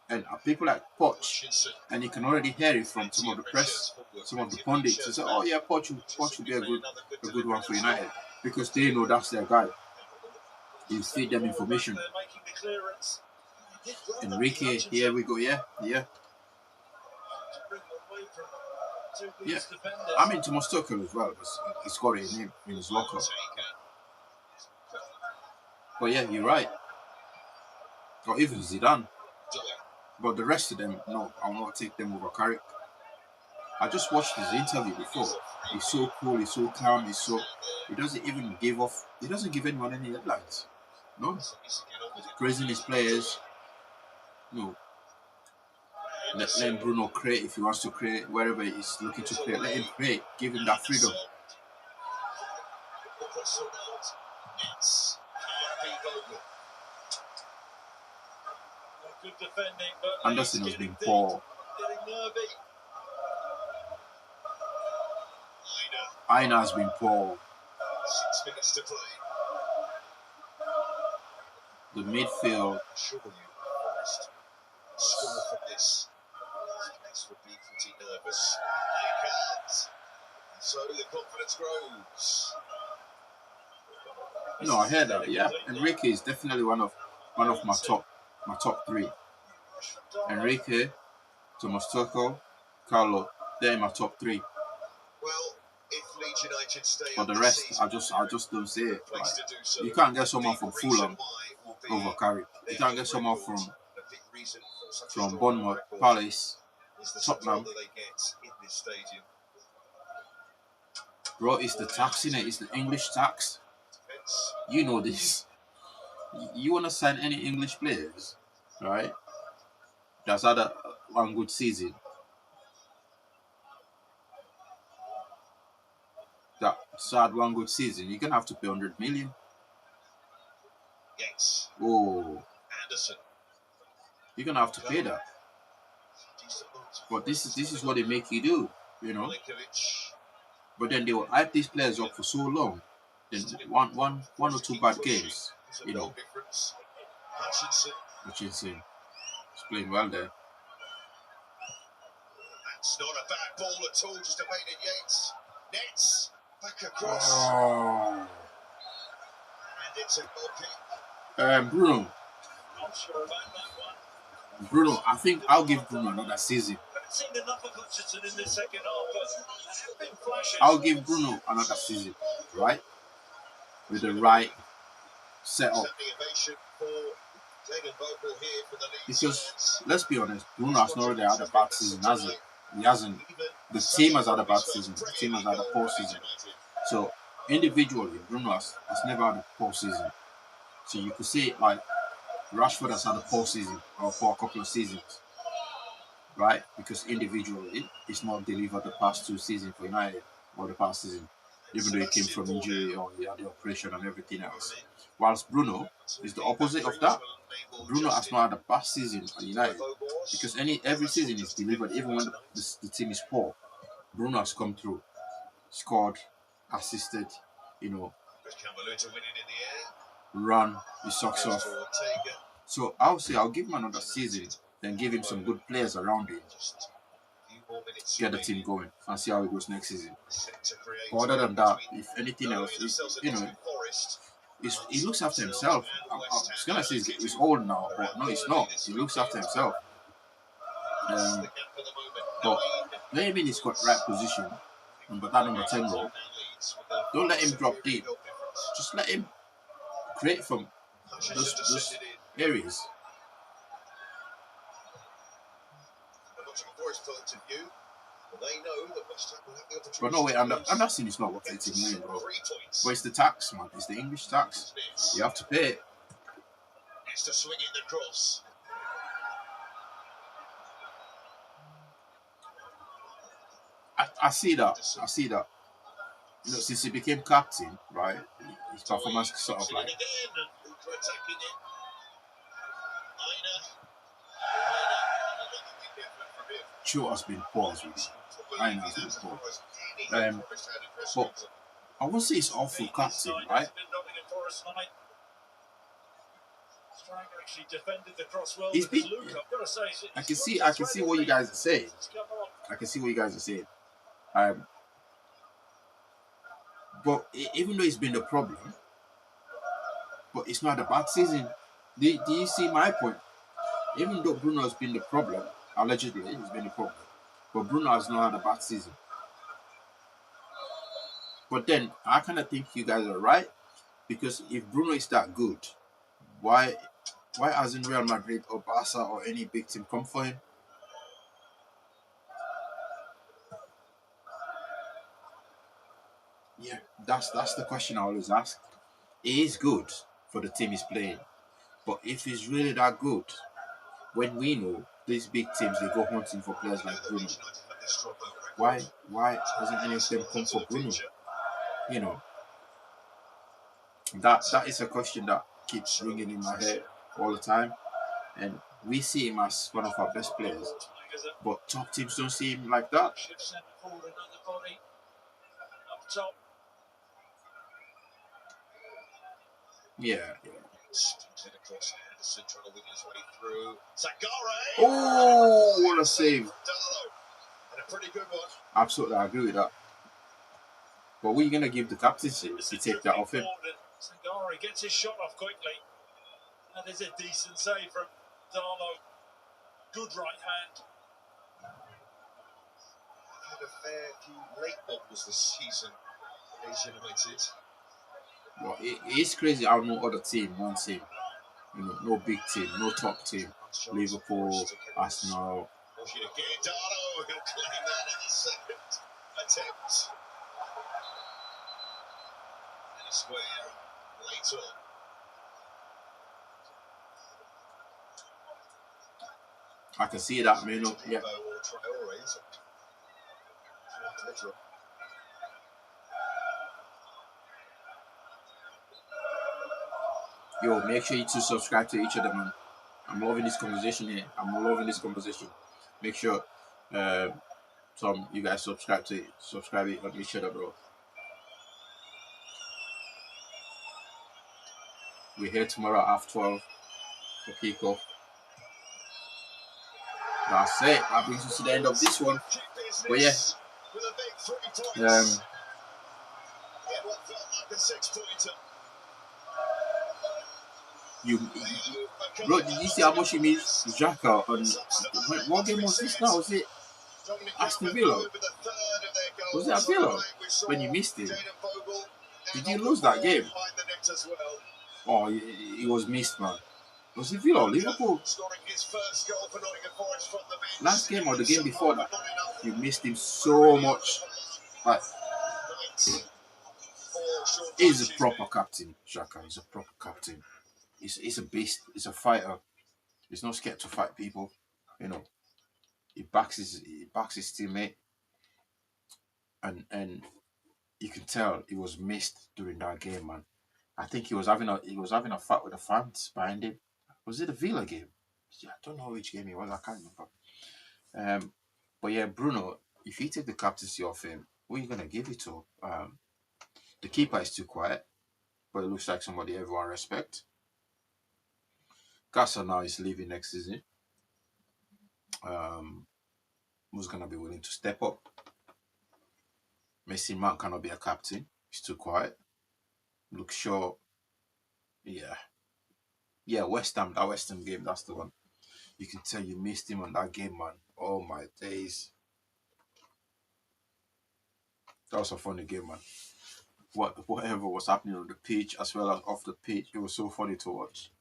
And people like Poch, and you can already hear it from some of the press, some of the pundits, they say, oh yeah, Poch will be a good one for United, because they know that's their guy. You feed them information. Enrique, here we go, yeah. I mean, Thomas Tuchel as well, he's got it in his locker. But yeah, you're right. Or even Zidane. But the rest of them, no, I won't take them over Carrick. I just watched his interview before. He's so cool, he's so calm, he doesn't even he doesn't give anyone any headlines. No. Praising his players. No. Let Bruno create if he wants to create, wherever he's looking to create. Let him create. Give him that freedom. Good defending, but Anderson has been poor. Aina has been poor. 6 minutes to play. The midfield. Sure you score from this. This would be pretty nervous. They can't. So the confidence grows. No, I heard that. Yeah, Enrique is definitely one of my top three. Enrique, Thomas Tuchel, Carlo, they're my top three. Well, if Leeds United stay for the rest, I just don't see it. Like, you can't get someone from Fulham over Carrick. You can't get someone from Bournemouth, Palace, Tottenham. Bro, it's the tax in it. It's the English tax. You know this. You want to sign any English players, right? That's had one good season. That's had one good season. You're gonna have to pay 100 million. Yes. Oh. Anderson. You're gonna have to pay that. But this is what they make you do, you know. But then they will hype these players up for so long. Then one or two bad games, you know. Hutchinson is playing well there. That's not a bad ball at all, just evaded Yates. Nets back across. Oh. And it's a goal kick. Bruno. Not sure about that one. Bruno, I think I'll give Bruno another season. Haven't seen enough of Hutchinson in the second half, but there have been flashes. I'll give Bruno another season, right? With the right setup. Because let's be honest, Bruno has not really had a bad season, has he? He hasn't. The team has had a bad season. The team has had a poor season. So individually, Bruno has never had a poor season. So you could say like Rashford has had a poor season or for a couple of seasons, right? Because individually, he's not delivered the past two seasons for United or the past season, even though he came from injury or he had the operation and everything else. Whilst Bruno is the opposite of that. Bruno has not had a bad season at United because every season is delivered, even when the team is poor. Bruno has come through, scored, assisted, you know, run his socks off. So I'll say I'll give him another season, then give him some good players around him, get the team going, and see how it goes next season. But other than that, if anything else, you know, he looks after himself. I was gonna say he's old now, but no, he's not. He looks after himself. But let him in his right position, but that number 10 role. Don't let him drop deep. Just let him create from those areas. But no way, Anderson is not worth 80 million, bro. But it's the tax, man. It's the English tax. You have to pay it. It's to swing it across. I see that. You know, since he became captain, right? His performance sort of like. Cho has been poor as well. I know has been poor. But I would say it's awful captain, right? Actually defended the cross well. He's been. Luke, I've got to say, I can see what you guys are saying. I can see what you guys are saying. But even though it's been the problem, but it's not a bad season. Do you see my point? Even though Bruno has been the problem, allegedly he's been the problem, but Bruno has not had a bad season. But then I kind of think you guys are right, because if Bruno is that good, why hasn't Real Madrid or Barca or any big team come for him? Yeah, that's the question I always ask. He is good for the team he's playing, but if he's really that good, when we know these big teams, they go hunting for players like Bruno, why doesn't any of them come for Bruno? You know, that is a question that keeps ringing in my head all the time, and we see him as one of our best players, but top teams don't see him like that. Yeah. Oh, what a save! And a pretty good one. Absolutely, I agree with that. But what are you going to give the captaincy to take that off him? Sangare gets his shot off quickly. That is a decent save from Darlow. Good right hand. Had a fair few late bobbles this season. Leeds United. Well, it is crazy how no other team wants him. You know, no big team, no top team. Liverpool, Arsenal. Darlow will claim that in the second attempt. And a square later. I can see that, man. Yeah. Yo, make sure you two subscribe to each other, man. I'm loving this conversation here. Make sure you guys subscribe on each other, bro. We're here tomorrow at 12 for kickoff. That's it. That brings us to the end of this one. But yeah, bro, did you see how much he missed Xhaka on what game was this now? Was it Aston Villa? Was it at Villa when you missed it? Did you lose that game? Oh, it was missed, man. Was it Villa or Liverpool? Last game or the game before that? You missed him so much. Like, he's a proper captain, Xhaka. He's a proper captain. He's a beast. He's a fighter. He's not scared to fight people. You know, he backs his teammate, and you can tell he was missed during that game, man. I think he was having a fight with the fans behind him. Was it a Villa game? Yeah, I don't know which game it was. I can't remember. But yeah, Bruno, if you take the captaincy off him, who are you gonna give it to? The keeper is too quiet, but it looks like somebody everyone respects. Casa now is leaving next season. Who's gonna be willing to step up? Messi man cannot be a captain. He's too quiet. Luke Shaw. Yeah, West Ham. That West Ham game, that's the one. You can tell you missed him on that game, man. Oh my days. That was a funny game, man. Whatever was happening on the pitch as well as off the pitch, it was so funny to watch.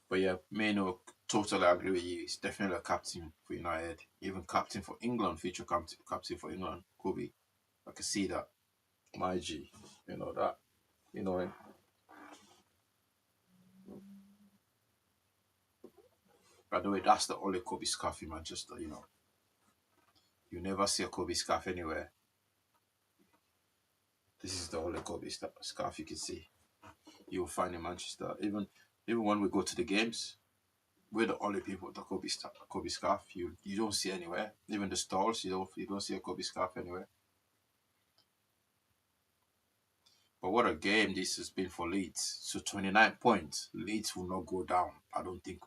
But yeah, Mano, totally agree with you. He's definitely a captain for United. Even captain for England, future captain for England. Could be. I can see that. My G. You know that. You know him. By the way, that's the only Kobe scarf in Manchester, you know. You never see a Kobe scarf anywhere. This is the only Kobe scarf you can see. You'll find in Manchester. Even when we go to the games, we're the only people with the Kobe scarf. You don't see anywhere. Even the stalls, you don't see a Kobe scarf anywhere. But what a game this has been for Leeds. So 29 points. Leeds will not go down. I don't think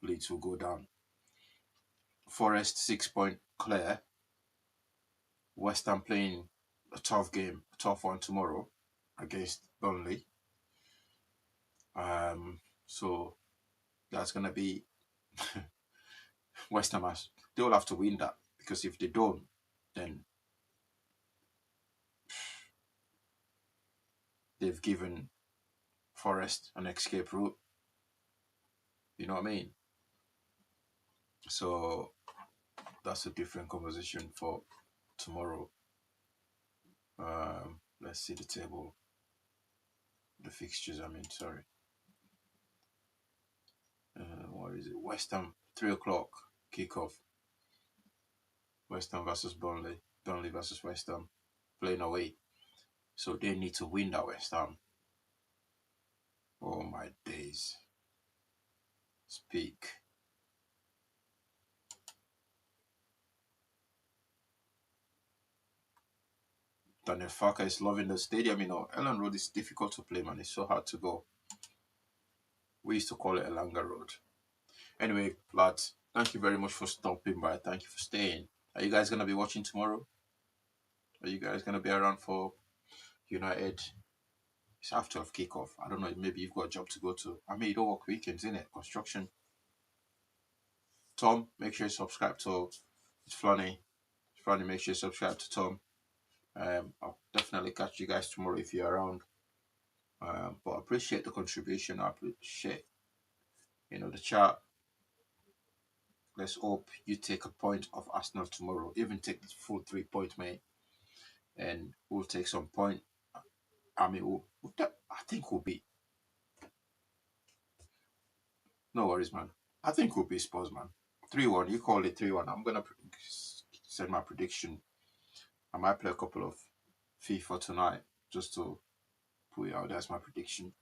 Leeds will go down. Forest 6 point clear. West Ham playing a tough game, a tough one tomorrow against Burnley. So that's gonna be West Ham. They will have to win that, because if they don't, then they've given Forest an escape route. You know what I mean? So that's a different conversation for tomorrow. Let's see the table, the fixtures. Sorry. What is it? West Ham 3 o'clock kickoff. West Ham versus Burnley. Burnley versus West Ham, playing away. So they need to win that West Ham. Oh my days. Speak. Daniel Farker is loving the stadium. Ellen Road is difficult to play, man. It's so hard to go. We used to call it Elanga Road. Anyway, lads, thank you very much for stopping by. Thank you for staying. Are you guys going to be watching tomorrow? Are you guys going to be around for United? It's after kickoff. I don't know. Maybe you've got a job to go to. You don't work weekends, innit? Construction. Tom, make sure you subscribe to Flanny. Flanny, make sure you subscribe to Tom. I'll definitely catch you guys tomorrow if you're around. But I appreciate the contribution. I appreciate, the chat. Let's hope you take a point of Arsenal tomorrow. Even take the full 3 points, mate. And we'll take some point. I think we'll beat. No worries, man. I think we'll beat Spurs, man. 3-1. You call it 3-1. I'm going to send my prediction. I might play a couple of FIFA tonight just to put it out. That's my prediction.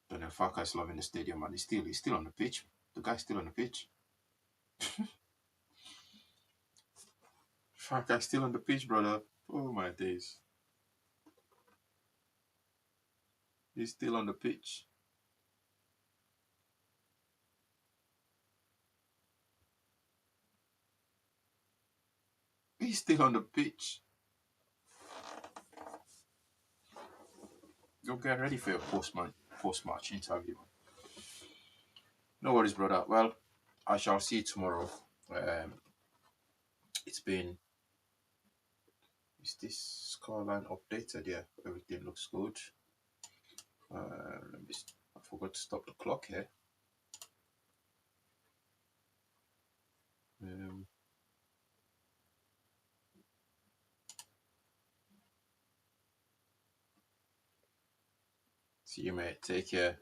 Daniel Farker is loving the stadium, man. He's still on the pitch. The guy's still on the pitch. Farker's still on the pitch, brother. Oh my days. He's still on the pitch. He's still on the pitch. Go get ready for your post-match interview. No worries, brother. Well, I shall see you tomorrow. Is this scoreline updated? Yeah, everything looks good. I forgot to stop the clock here. See you, mate. Take care.